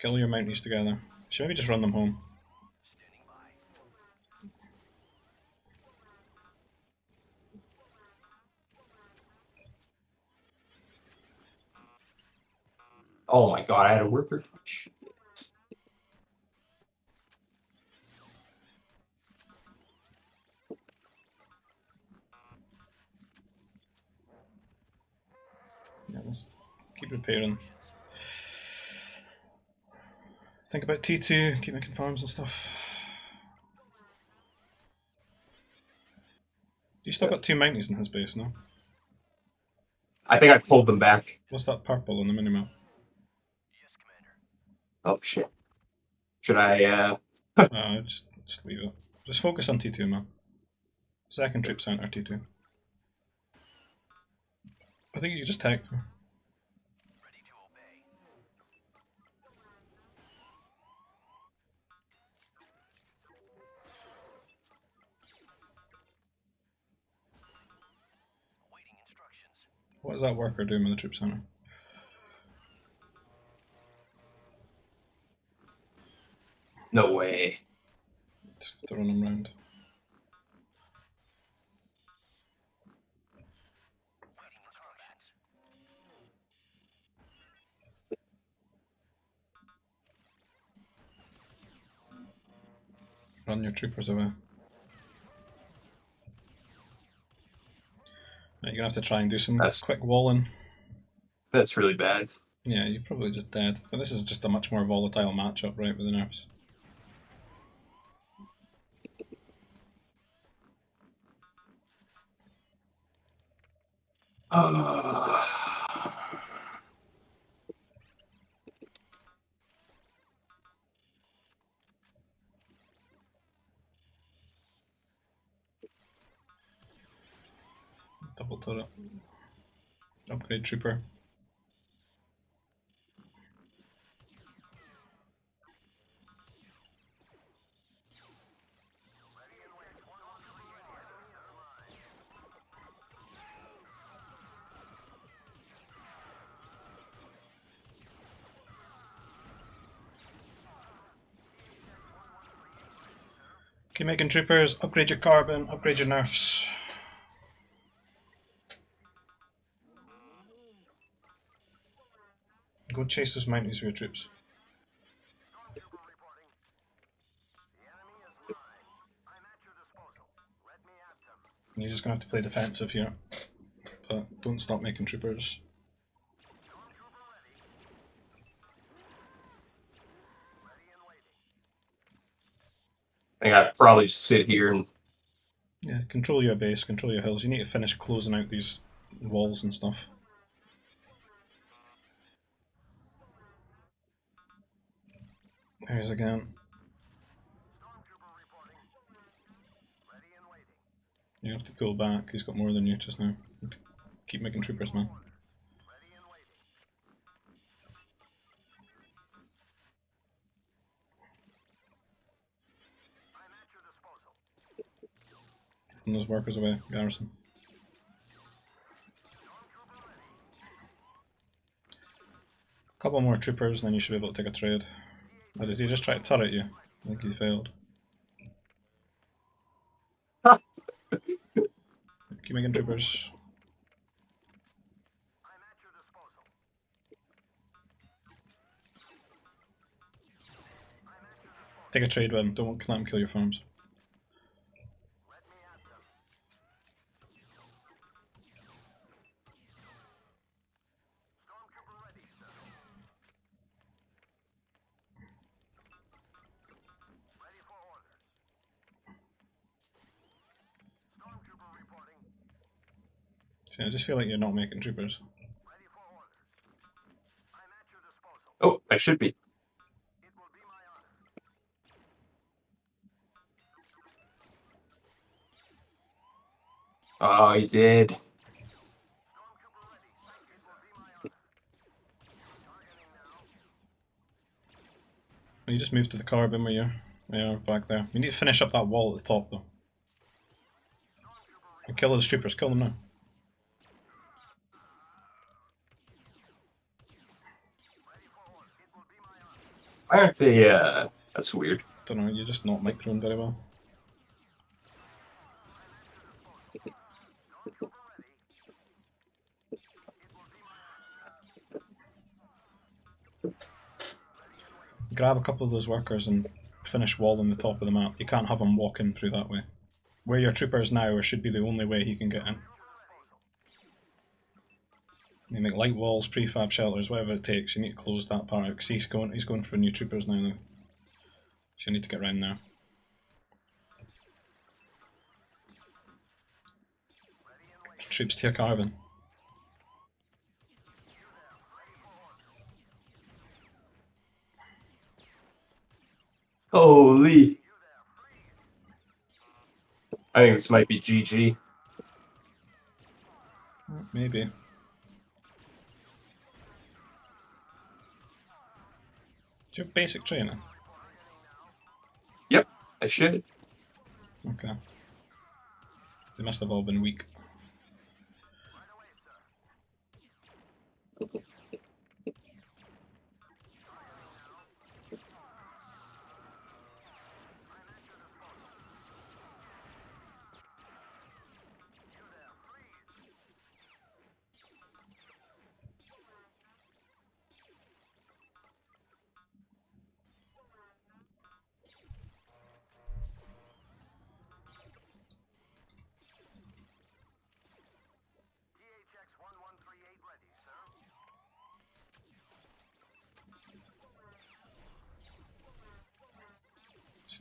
Kill your mounties together. Should maybe just run them home. Oh my god, I had a worker. Shit. Yeah, let's keep repairing. Think about T2, keep making farms and stuff. You still got 2 mounties in his base, no? I think I pulled them back. What's that purple on the minimap? Oh shit. Should I, Just leave it. Just focus on T2, man. Second troop center, T2. I think you can just tech. What is that worker doing with the troop center? no way. Just have to run him round. Run your troopers away. Now you're gonna have to try and do some quick walling. That's really bad. Yeah, you're probably just dead. But this is just a much more volatile matchup, right, with the nerfs. Double turret. Upgrade trooper. Keep making troopers, upgrade your carbon, upgrade your nerfs. Go chase those mounties with your troops. You're just gonna have to play defensive here. But don't stop making troopers. I think I'd probably just sit here and... Yeah, control your base, control your hills. You need to finish closing out these walls and stuff. There's again. You have to pull back, he's got more than you just now. Keep making troopers, man. And those workers away, garrison. Couple more troopers, and then you should be able to take a trade. Or did he just try to turret you? I think he failed. Keep making troopers. Take a trade with him, don't let him kill your farms. So I just feel like you're not making troopers. Oh, I should be. Oh, he did. You just moved to the carbon where you're back there. You need to finish up that wall at the top though. And kill those troopers, kill them now. Why aren't they, that's weird. Don't know, you're just not microing very well. Grab a couple of those workers and finish walling the top of the map. You can't have them walking through that way. Where your trooper is now should be the only way he can get in. You make light walls, prefab shelters, whatever it takes. You need to close that part out because he's going for new troopers now though. So you need to get around there. Troops to your carbon. Holy. I think this might be GG. Maybe. Do you have basic training? Yep, I should. Okay. They must have all been weak.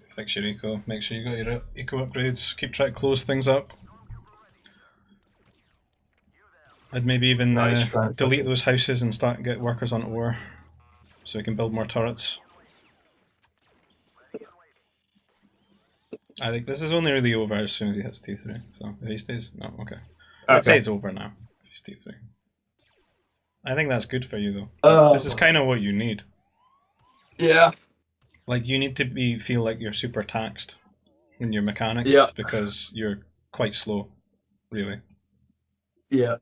Fix your eco, make sure you got your eco upgrades, keep trying to close things up. I'd maybe even delete those houses and start to get workers on ore so we can build more turrets. I think this is only really over as soon as he hits T3, so if he stays, no, okay. I'd say it's over now, if he's T3. I think that's good for you though. This is kind of what you need. Yeah. Like you need to feel like you're super taxed in your mechanics because you're quite slow, really. Yeah.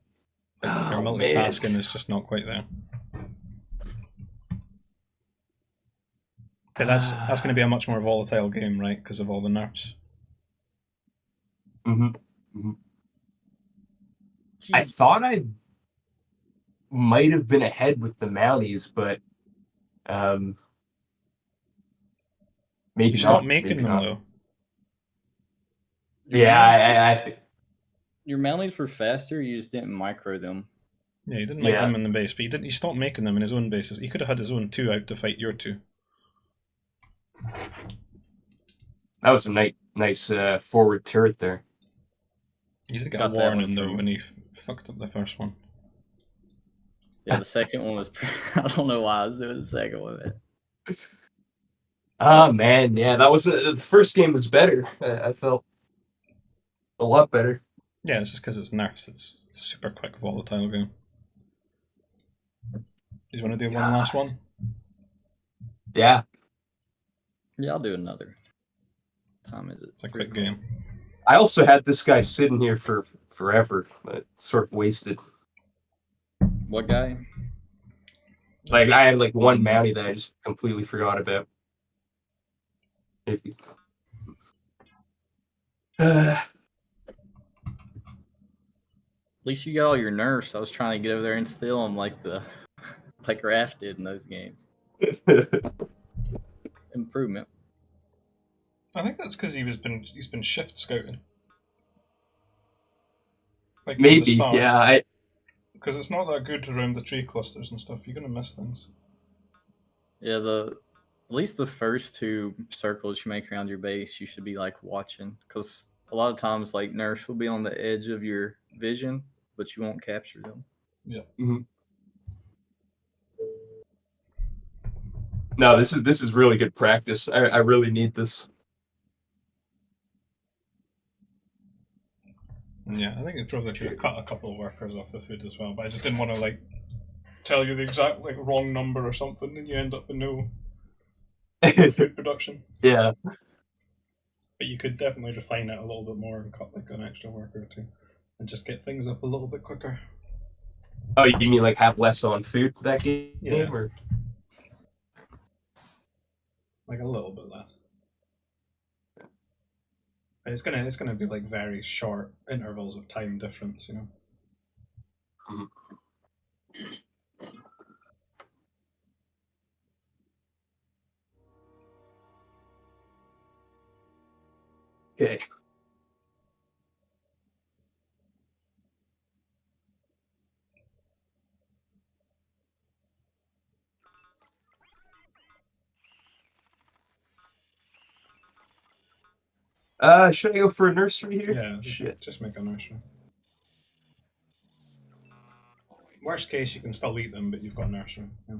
Like, your multitasking is just not quite there. Okay, that's going to be a much more volatile game, right? Because of all the nerfs. I thought I might have been ahead with the Mounties, but maybe You not. stop making maybe them not. though. Yeah, I think. Your mounties were faster. You just didn't micro them. Yeah, he didn't make them in the base, but he stopped making them in his own bases. He could have had his own 2 out to fight your 2. That was a nice forward turret there. You did get a warning though when he fucked up the first one. Yeah, the second one was. I don't know why I was doing the second one. Man. Oh man, yeah, that was the first game was better. I felt a lot better. Yeah, it's just because it's nerfs. It's a super quick, volatile game. Do you want to do one last one? Yeah. Yeah, I'll do another. What time is it? It's a quick game. I also had this guy sitting here for forever, but sort of wasted. What guy? Like I had like one Mountie that I just completely forgot about. Maybe. At least you got all your nerfs. I was trying to get over there and steal them like Raph did in those games. Improvement. I think that's because he's been shift scouting. Like maybe, yeah. Because it's not that good around the tree clusters and stuff. You're gonna miss things. Yeah, at least the first 2 circles you make around your base, you should be like watching, because a lot of times like nerfs will be on the edge of your vision, but you won't capture them. No, this is really good practice. I really need this. Yeah, I think it probably could have cut a couple of workers off the food as well, but I just didn't want to like tell you the exact like wrong number or something, and you end up with no food production. Yeah. But you could definitely refine it a little bit more and cut like an extra worker or two, and just get things up a little bit quicker. Oh, you mean like have less on food that game, Yeah. or Like a little bit less. But it's gonna be like very short intervals of time difference, you know. okay? Should I go for a nursery here? Yeah, Shit. just make a nursery. Worst case, you can still eat them, but you've got a nursery. Yeah.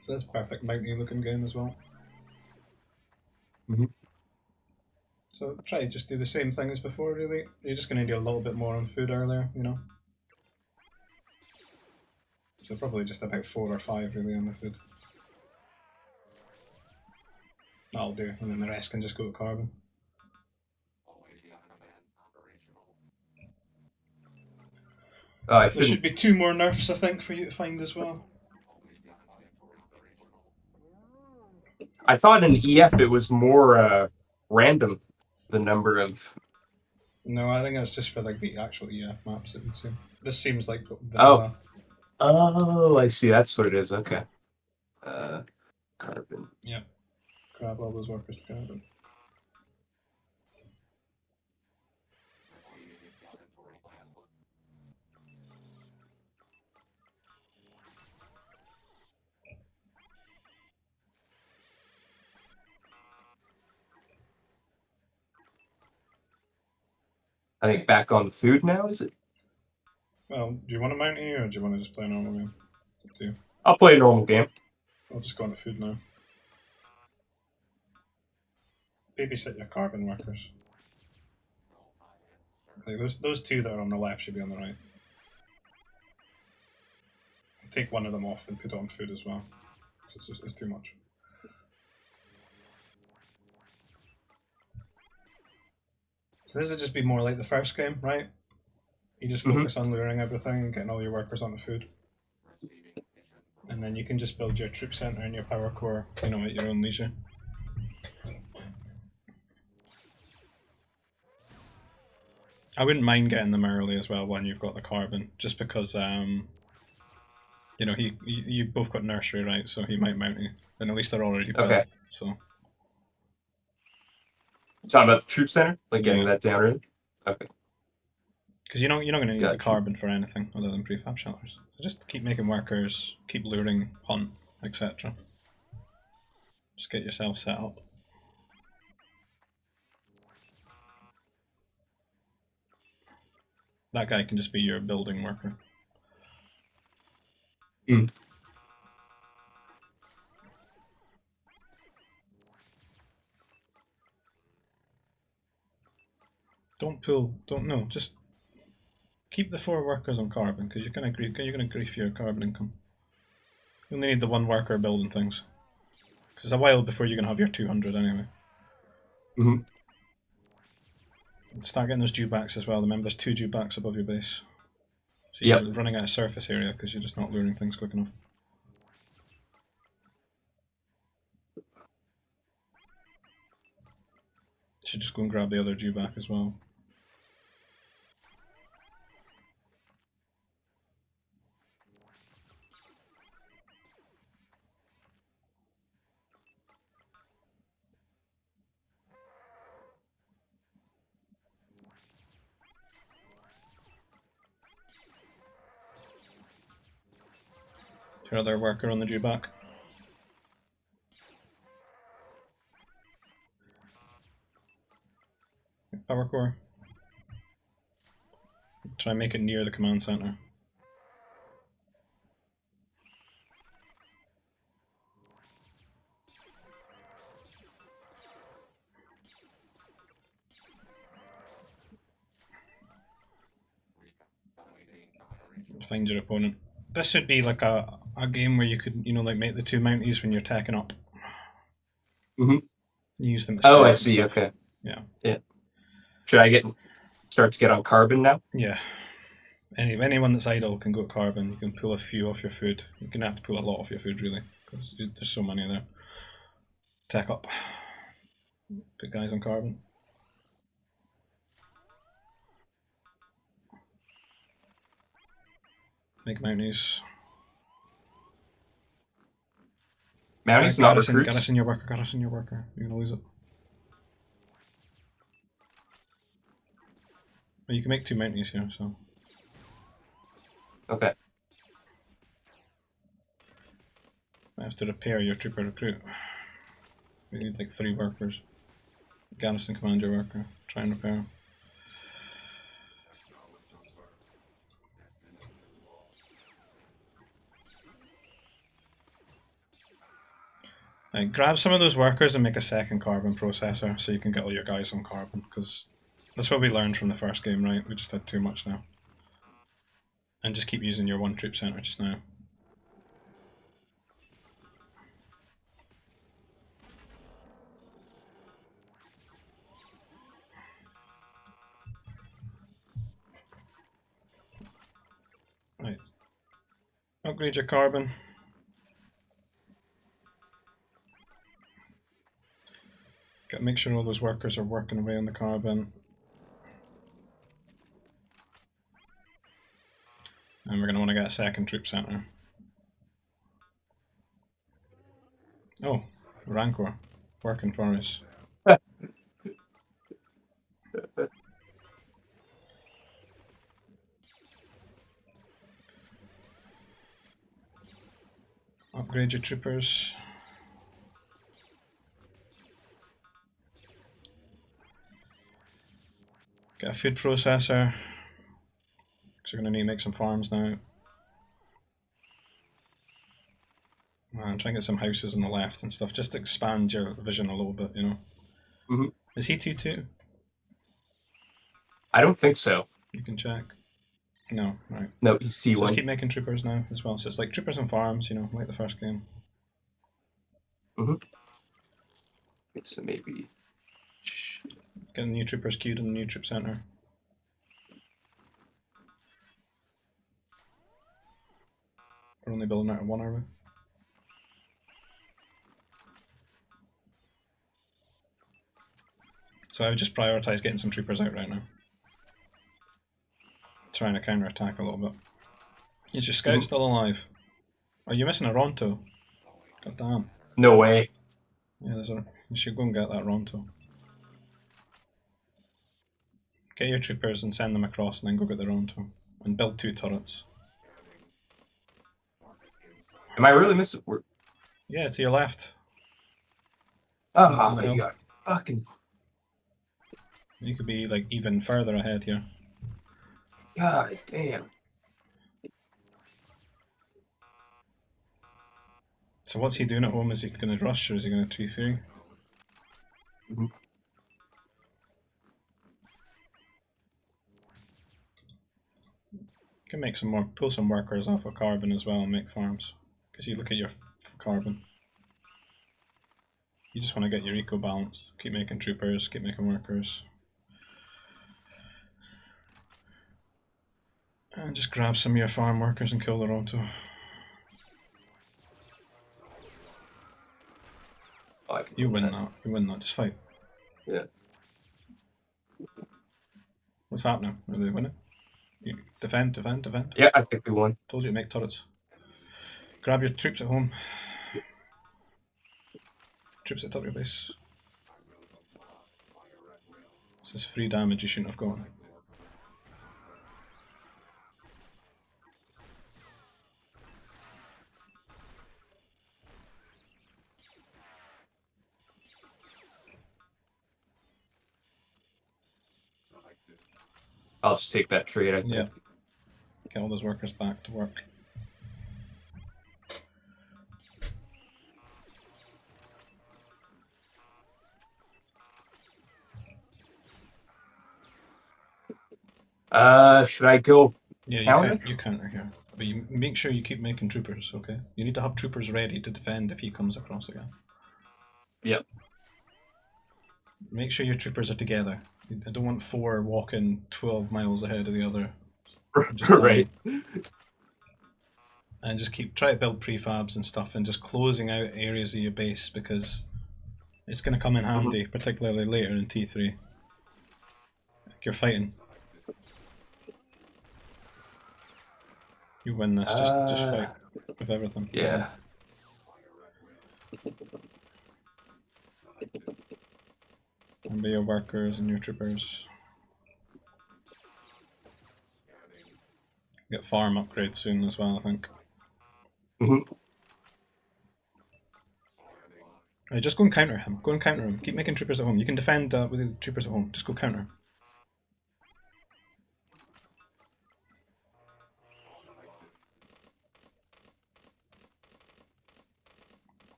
So that's a perfect mounty looking game as well. So try just do the same thing as before, really. You're just going to do a little bit more on food earlier, you know. So probably just about 4 or 5 really on the food. That'll do, and then the rest can just go to carbon. There should be 2 more nerfs, I think, for you to find as well. I thought in EF it was more random, the number of. No, I think that's just for like the actual EF maps that you'd see. This seems like vanilla. Oh, I see. That's what it is. Okay. Carbon. Yeah. Grab all those workers to carbon. I think back on the food now, is it? Well, do you want a mounty or do you want to just play a normal game? Up to you. I'll play a normal game. I'll just go on to food now. Babysit your carbon workers. Like those 2 that are on the left should be on the right. Take one of them off and put it on food as well. It's too much. So this would just be more like the first game, right? You just focus on luring everything and getting all your workers on the food. And then you can just build your troop center and your power core, you know, at your own leisure. I wouldn't mind getting them early as well when you've got the carbon, just because you know, you both got nursery, right? So he might mount you, and at least they're already built. Okay. So. Talking about the troop center, like getting that down early. Okay. Because you're not going to need the carbon for anything other than prefab shelters. So just keep making workers, keep luring, hunt, etc. Just get yourself set up. That guy can just be your building worker. Just keep the 4 workers on carbon, because you're gonna grief your carbon income. You only need the 1 worker building things, because it's a while before you're gonna have your 200 anyway. Start getting those dewbacks as well. Remember, there's 2 dewbacks above your base, so you're running out of surface area because you're just not luring things quick enough. Should just go and grab the other dewback as well. Your other worker on the due back. Power core. Try and make it near the command center. Find your opponent. This would be like a game where you could, you know, like make the two mounties when you're tacking up. Mm-hmm. You use them to Oh, I scout and see. stuff. Okay. Yeah. Yeah. Should I start to get on carbon now? Yeah. Anyone that's idle can go to carbon. You can pull a few off your food. You're gonna have to pull a lot off your food really, because there's so many there. Tack up. Put guys on carbon. Make mounties. Mounties, not recruits. Garrison your worker. Garrison your worker. You're gonna lose it. Well, you can make two mounties here, so. Okay. I have to repair your trooper recruit. We need like 3 workers. Garrison command your worker. Try and repair. Right, grab some of those workers and make a second carbon processor so you can get all your guys on carbon, because that's what we learned from the first game, right? We just had too much now. And just keep using your 1 troop center just now. Right. Upgrade your carbon. Gotta make sure all those workers are working away on the carbon. And we're going to want to get a second troop center. Oh, Rancor. Working for us. Upgrade your troopers. Get a food processor. Because we're going to need to make some farms now. And try and get some houses on the left and stuff, just to expand your vision a little bit, you know. Mm-hmm. Is he 2-2? I don't think so. You can check. No, right. No, he's C1. So just keep making troopers now as well. So it's like troopers and farms, you know, like the first game. Mm-hmm. So maybe. Get the new troopers queued in the new troop center. We're only building out of 1, are we? So I would just prioritize getting some troopers out right now. Trying to counter-attack a little bit. Is your scout still alive? Are you missing a Ronto? God damn. No way. Yeah, you should go and get that Ronto. Get your troopers and send them across and then go get the Ronto. And build 2 turrets. Am I really missing? Yeah, to your left. Oh my god. Fucking. You could be like even further ahead here. God damn. So what's he doing at home? Is he going to rush or is he going to tree free? Mm-hmm. You can make some more, pull some workers off of carbon as well and make farms. Because you look at your carbon. You just want to get your eco balanced. Keep making troopers, keep making workers. And just grab some of your farm workers and kill the Ronto. You win that. You win that. Just fight. Yeah. What's happening? Are they winning? You defend, defend, defend. Yeah, I think we won. Told you to make turrets. Grab your troops at home. Troops at the top of your base. This is free damage you shouldn't have gotten. I'll just take that trade, I think. Yeah. Get all those workers back to work. Should I go Yeah, counter? you counter here. But you make sure you keep making troopers, okay? You need to have troopers ready to defend if he comes across again. Yep. Make sure your troopers are together. I don't want 4 walking 12 miles ahead of the other. Just Right. and just try to build prefabs and stuff and just closing out areas of your base because it's going to come in handy, particularly later in T3. Like you're fighting. You win this, just fight with everything. Yeah. And be your workers and your troopers. Get farm upgrades soon as well, I think. Right, just go and counter him. Go and counter him. Keep making troopers at home. You can defend with the troopers at home. Just go counter.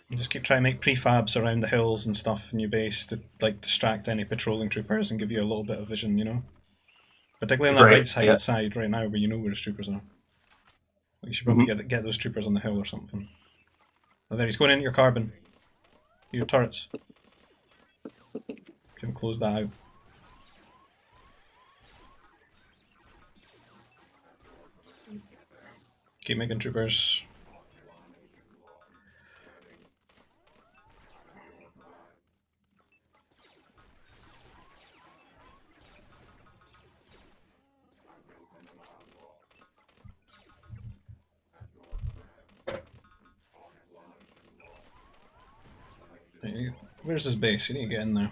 And just keep trying to make prefabs around the hills and stuff in your base to like distract any patrolling troopers and give you a little bit of vision, you know? Particularly on that right side right now where you know where his troopers are. You should probably get those troopers on the hill or something. Oh, there, he's going into your carbon. Your turrets. Give him close that out. Keep making troopers. Where's his base? You need to get in there.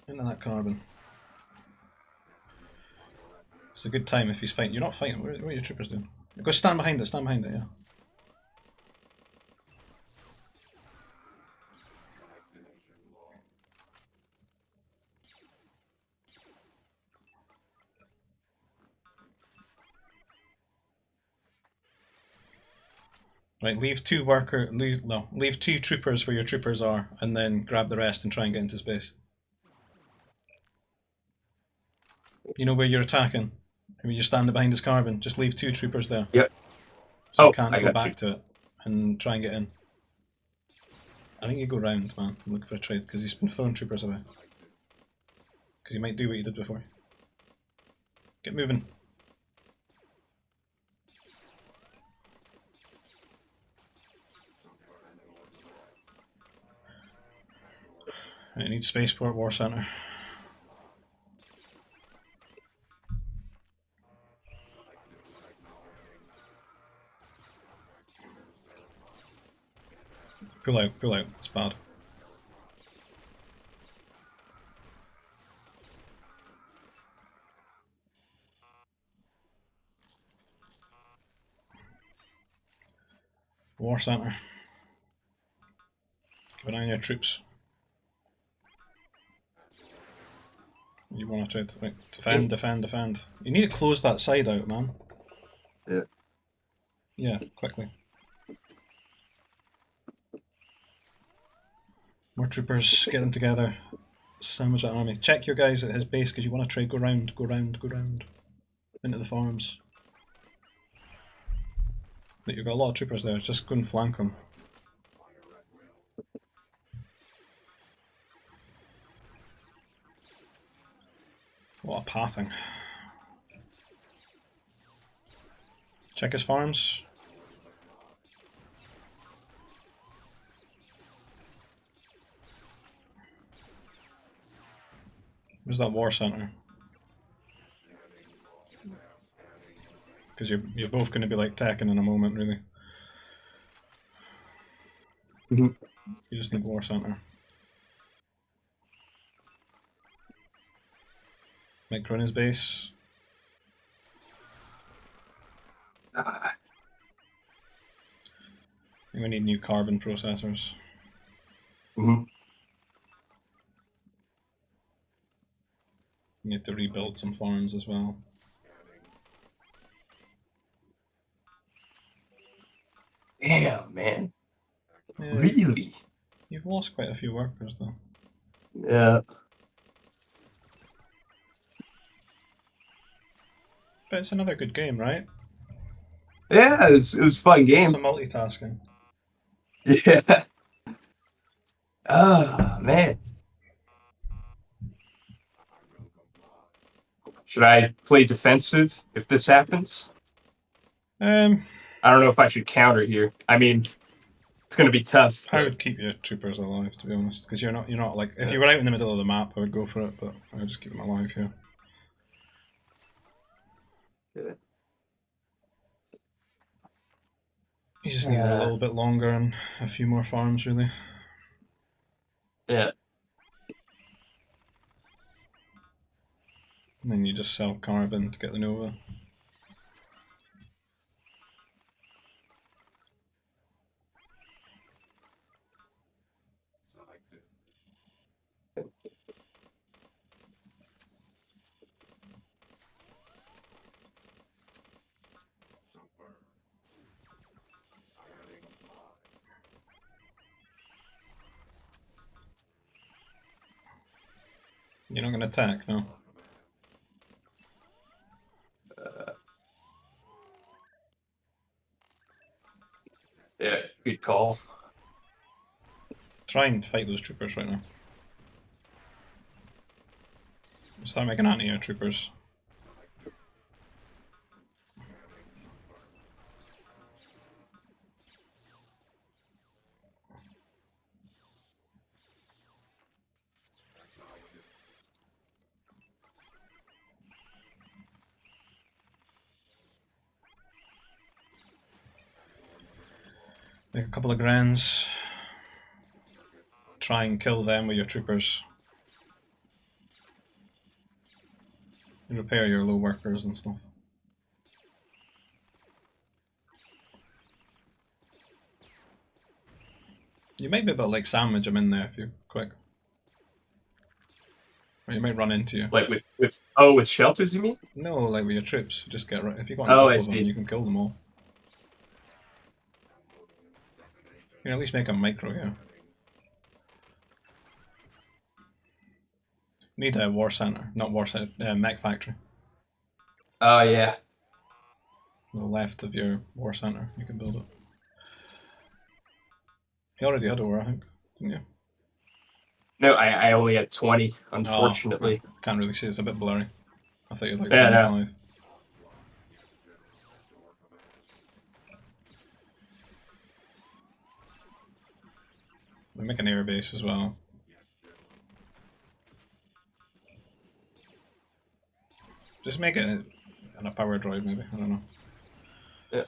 Into that carbon. It's a good time if he's fighting. You're not fighting. What are your troopers doing? Go stand behind it, yeah. Right, leave 2 troopers where your troopers are, and then grab the rest and try and get into space. You know where you're attacking? I mean, you're standing behind his carbon. Just leave 2 troopers there. Yep. So you can't go back to it and try and get in. I think you go round, man. I'm looking for a trade because he's been throwing troopers away. Because he might do what you did before. Get moving. I need Spaceport War Center. Pull out, it's bad. War Center. Keep an eye on your troops. You want to try to defend. You need to close that side out, man. Yeah. Yeah, quickly. More troopers, get them together. Sandwich that army. Check your guys at his base because you want to trade. Go round. Into the farms. But you've got a lot of troopers there, just go and flank them. A lot of pathing. Check his farms. Where's that war center? Because you're both going to be like tacking in a moment, really. You just need war center. Make run his base. I think we need new carbon processors. You have to rebuild some farms as well. Damn, man. Yeah, Really? You've lost quite a few workers though. Yeah. But it's another good game, right? Yeah, it was a fun game. Some multitasking. Yeah. Oh, man. Should I play defensive if this happens? I don't know if I should counter here. I mean, it's going to be tough. I would keep your troopers alive, to be honest, because you're not like, if you were out in the middle of the map, I would go for it, but I would just keep them alive here. Yeah. You just need a little bit longer and a few more farms, really. Yeah. And then you just sell carbon to get the Nova. You're not going to attack, no? Yeah, good call. Try and fight those troopers right now. Start making anti-air troopers. Make a couple of grands. Try and kill them with your troopers. And repair your low workers and stuff. You might be able to like sandwich them in there if you're quick. Or you might run into you. Like with shelters, you mean? No, like with your troops. Just get right. If you got on Oh, top I of them, see. you can kill them all. You can at least make a micro here. Need a war center, not war center, mech factory. Oh, yeah. To the left of your war center, you can build it. You already had a war, I think, didn't you? No, I only had 20, unfortunately. Oh, can't really see. It's a bit blurry. I thought you had like Yeah, no. 25. We make an air base as well. Just make it on a power droid, maybe. I don't know. Yeah.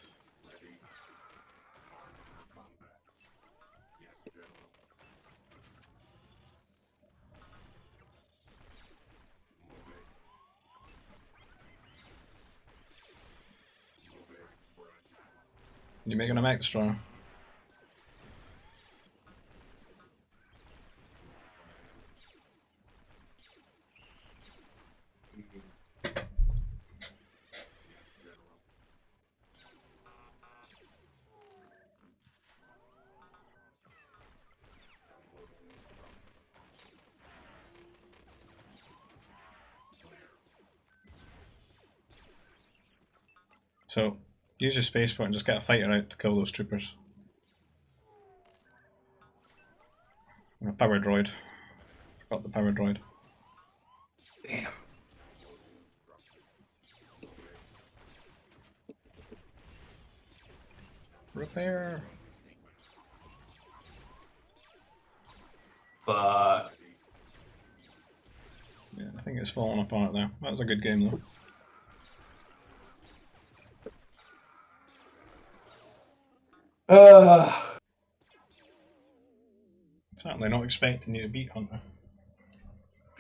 You making a mech destroyer? So, use your spaceport and just get a fighter out to kill those troopers. And a power droid. Forgot the power droid. Damn. Repair! But Yeah, I think it's falling apart there. That was a good game though. Certainly not expecting you to beat Hunter.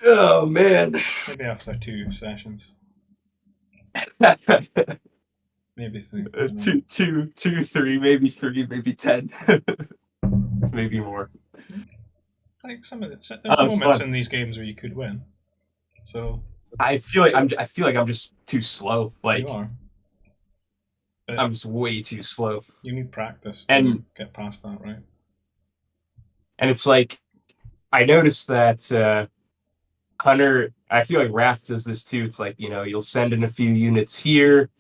Oh, man. Maybe after 2 sessions. Maybe 3. I don't know. two, 3, maybe 3, maybe 10. Maybe more. Like some of the, there's Oh, it's moments fun. in these games where you could win. So I feel like I'm just too slow. Like You are. But I'm just way too slow. you need practice to And get past that, right? it's like I noticed that Hunter. I feel like Raph does this too. It's like you'll send in a few units here,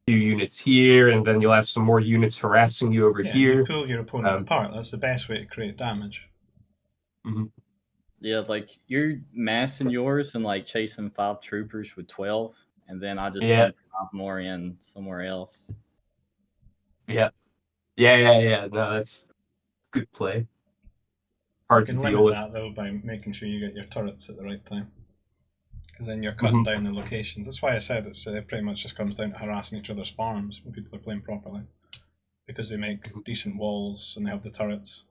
few units here, and then you'll have some more units harassing you over Yeah, and you here. pull your opponent Um, apart. That's the best way to create damage. mhm. Yeah, like you're massing yours and like chasing 5 troopers with 12, and then I just Yeah, send 5 more in somewhere else. yeah, yeah. No, that's good play. You Hard to can deal limit with. that though by making sure you get your turrets at the right time, because then you're Mm-hmm. cutting down the locations. That's why I said it's pretty much just comes down to harassing each other's farms when people are playing properly, because they make decent walls and they have the turrets.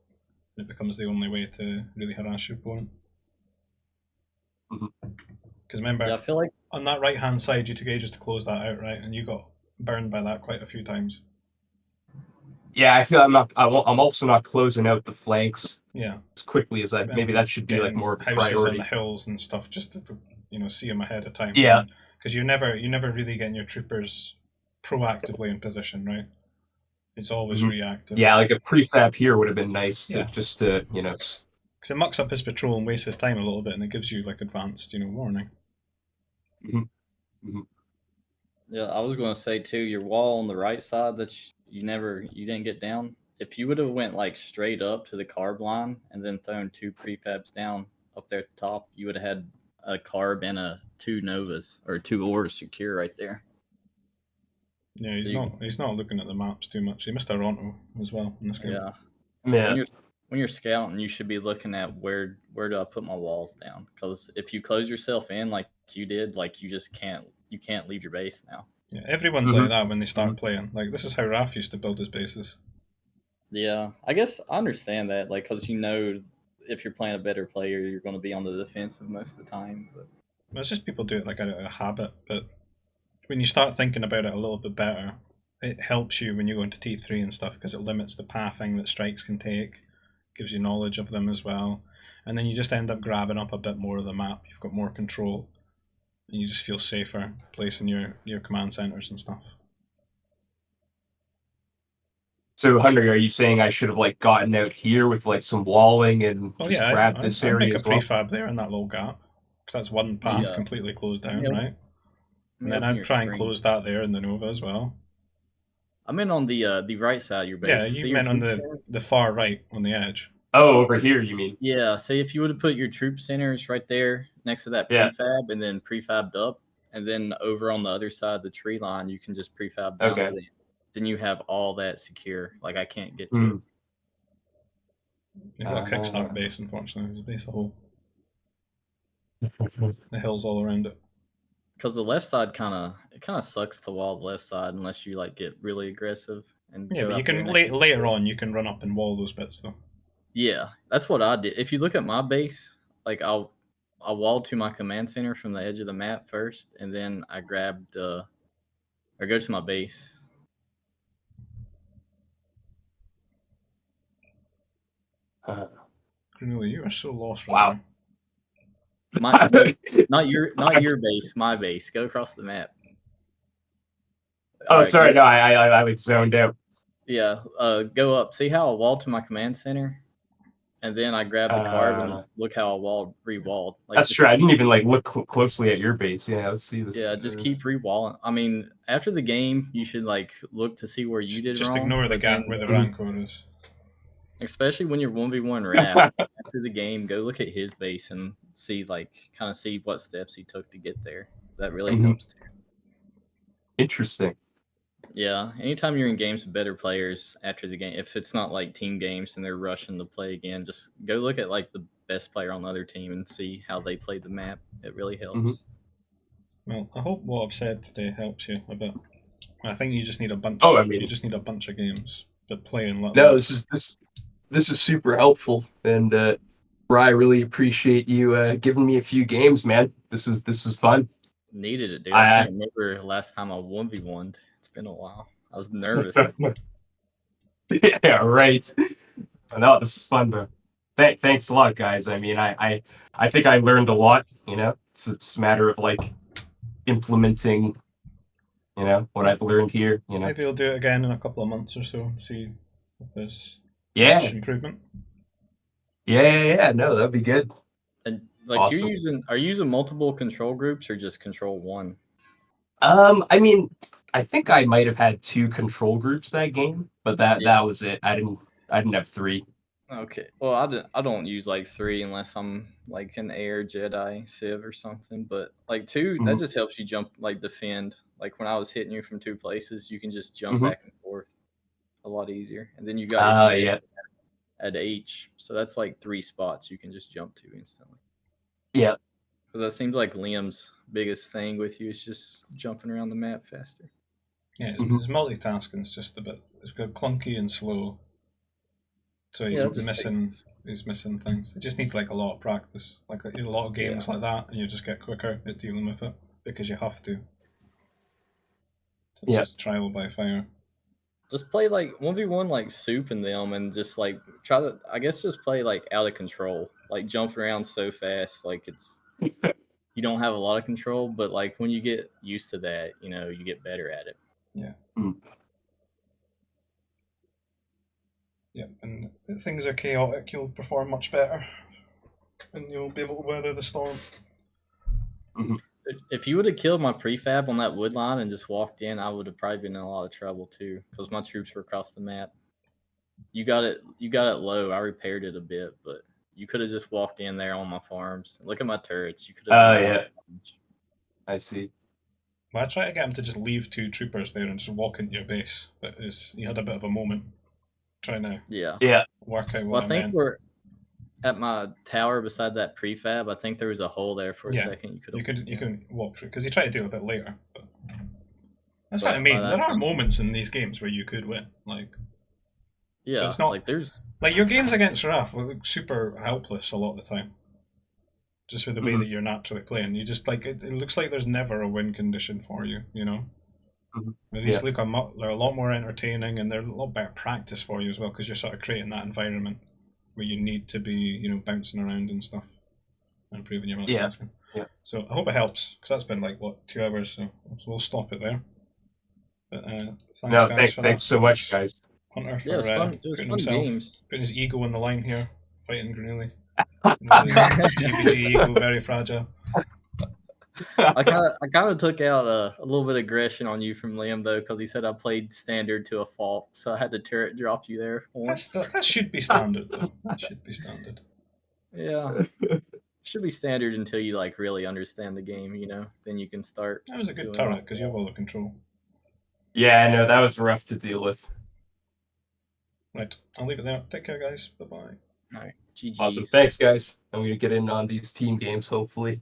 And it becomes the only way to really harass your opponent. Mhm. Because remember, Yeah, I feel like on that right hand side, you took ages to close that out, right? And you got burned by that quite a few times. Yeah, I feel I'm not. I'm also not closing out the flanks Yeah. as quickly as I. Maybe that should be like Getting more of a houses on priority. the hills and stuff just to see them ahead of time. Yeah. Because you're never really getting your troopers proactively in position, right? It's always reactive. Yeah, like a prefab here would have been nice to Yeah. just to Because it mucks up his patrol and wastes his time a little bit, and it gives you like advanced warning. yeah, I was going to say too, your wall on the right side that you didn't get down. If you would have went like straight up to the carb line and then thrown 2 prefabs down up there at the top, you would have had a carb and 2 novas or 2 ores secure right there. Yeah, So he's not looking at the maps too much. He missed Toronto as well in this game. Yeah. Yeah. When you're scouting, you should be looking at where do I put my walls down? Because if you close yourself in like you did, like you can't leave your base now. Yeah, everyone's like that when they start playing. Like this is how Raf used to build his bases. Yeah, I guess I understand that, like, because if you're playing a better player, you're going to be on the defensive most of the time. But It's just people do it like a habit, but when you start thinking about it a little bit better, it helps you when you go into T3 and stuff because it limits the pathing that strikes can take, gives you knowledge of them as well, and then you just end up grabbing up a bit more of the map. You've got more control, and you just feel safer placing your command centers and stuff. So, Hunter, are you saying I should have like gotten out here with like some walling and Oh just yeah, grabbed this I'd area make a as well? prefab there in that little gap because that's one path Yeah. completely closed down, Yeah. right? And then open I'd your try and stream. close that there in the Nova as well. I meant on the right side of your base. Yeah, See you your meant on troop center? the far right on the edge. Oh, over here, you mean? Yeah, say if you would have put your troop centers right there next to that Yeah. prefab and then prefabbed up, and then over on the other side of the tree line, you can just prefab down Okay. to the then you have all that secure. Like I can't get to it. You've got a kickstart base, unfortunately. There's a base a hole. The hills all around it. Because the left side kind of sucks to wall the left side unless you like get really aggressive and Yeah, go but you out there can next to the later shield. on you can run up and wall those bits though. Yeah, that's what I did. If you look at my base, like I walled to my command center from the edge of the map first, and then I grabbed or go to my base. Grenooli, you are so lost right Wow. now. No, not your base, my base. Go across the map. Oh, Alright, sorry. No, I like zoned out. Yeah, go up. See how I walled to my command center, and then I grabbed the carb and look how I re-walled. Like, That's true. I didn't even like look closely at your base. Yeah, let's see this. Yeah, just keep re-walling. I mean, after the game, you should like look to see where you did Just wrong. ignore the but gap then, where the Rancor is. especially when you're 1v1 Raph, after the game, go look at his base and see what steps he took to get there. That really helps too. Interesting. Yeah, anytime you're in games with better players after the game, if it's not like team games and they're rushing to play again, just go look at like the best player on the other team and see how they played the map. It really helps. Well, I hope what I've said today helps you a bit. I think you just need a bunch. Oh, I mean, you just need a bunch of games, but playing little. No, this is super helpful, and Bri, I really appreciate you giving me a few games, man. This was fun. Needed it, dude. I can't remember last time I 1v1'd. It's been a while. I was nervous. Yeah, right. No, this is fun though. Thanks a lot, guys. I mean, I think I learned a lot. It's just a matter of like implementing, what I've learned here. Maybe we'll do it again in a couple of months or so and see if there's Yeah, much improvement. yeah. No, that'd be good. And like Awesome. are you using multiple control groups or just control one? I mean, I think I might have had 2 control groups that game, but that Yeah. was it. I didn't have 3. Okay. Well, I don't use like 3 unless I'm like an air Jedi Civ or something. But like 2, that Mhm. just helps you jump like defend. Like when I was hitting you from 2 places, you can just jump Mhm. back and forth a lot easier. And then you got your command Yeah, at H, so that's like 3 spots you can just jump to instantly. yeah. Because that seems like Liam's biggest thing with you is just jumping around the map faster. Yeah, Mhm. his multitasking's just a bit. It's got clunky and slow. So he's Yeah, it just missing. takes- He's missing things. It just needs like a lot of practice, like a lot of games like that, and you just get quicker at dealing with it because you have to. So it's Yeah. just trial by fire. Just play like 1v1 like Soup and them and just like try to, I guess, just play like out of control. Like jump around so fast, like you don't have a lot of control, but like when you get used to that, you get better at it. Yeah. Mm. Yeah, and if things are chaotic, you'll perform much better, and you'll be able to weather the storm. If you would have killed my prefab on that wood line and just walked in, I would have probably been in a lot of trouble too, because my troops were across the map. You got it low. I repaired it a bit, but you could have just walked in there on my farms. Look at my turrets. You could have. Yeah. I see. Well, I try to get him to just leave 2 troopers there and just walk into your base, but he had a bit of a moment trying to Yeah. work out Well, what I I think meant. we're at my tower beside that prefab. I think there was a hole there for a Yeah, second. You can walk through because he tried to do it a bit later. But that's what I But mean. by that There are time- moments in these games where you could win. Yeah, so it's not like there's like your games against Raf look super helpless a lot of the time. Just with the way Mhm. that you're naturally playing, you just like it looks like there's never a win condition for you. Mhm. But these Yeah. look they're a lot more entertaining and they're a lot better practice for you as well because you're sort of creating that environment where you need to be bouncing around and stuff and improving your multitasking. Yeah. So I hope it helps because that's been like 2 hours, so we'll stop it there. But thanks, No, guys, for thanks that. so much, guys. Hunter for it was fun. It was putting fun himself, games. putting his ego on the line here, fighting Grenooli. The GBG ego, very fragile. I kind of took out a little bit of aggression on you from Liam though, because he said I played standard to a fault, so I had to turret drop you there once. That should be standard though. That should be standard. Yeah, should be standard until you like really understand the game. Then you can start. That was a good doing turret all because you have all the control. Yeah, I know that was rough to deal with. Right, I'll leave it there. Take care, guys. Bye bye. All right, GG's. Awesome. Thanks, guys. I'm gonna get in on these team games, hopefully.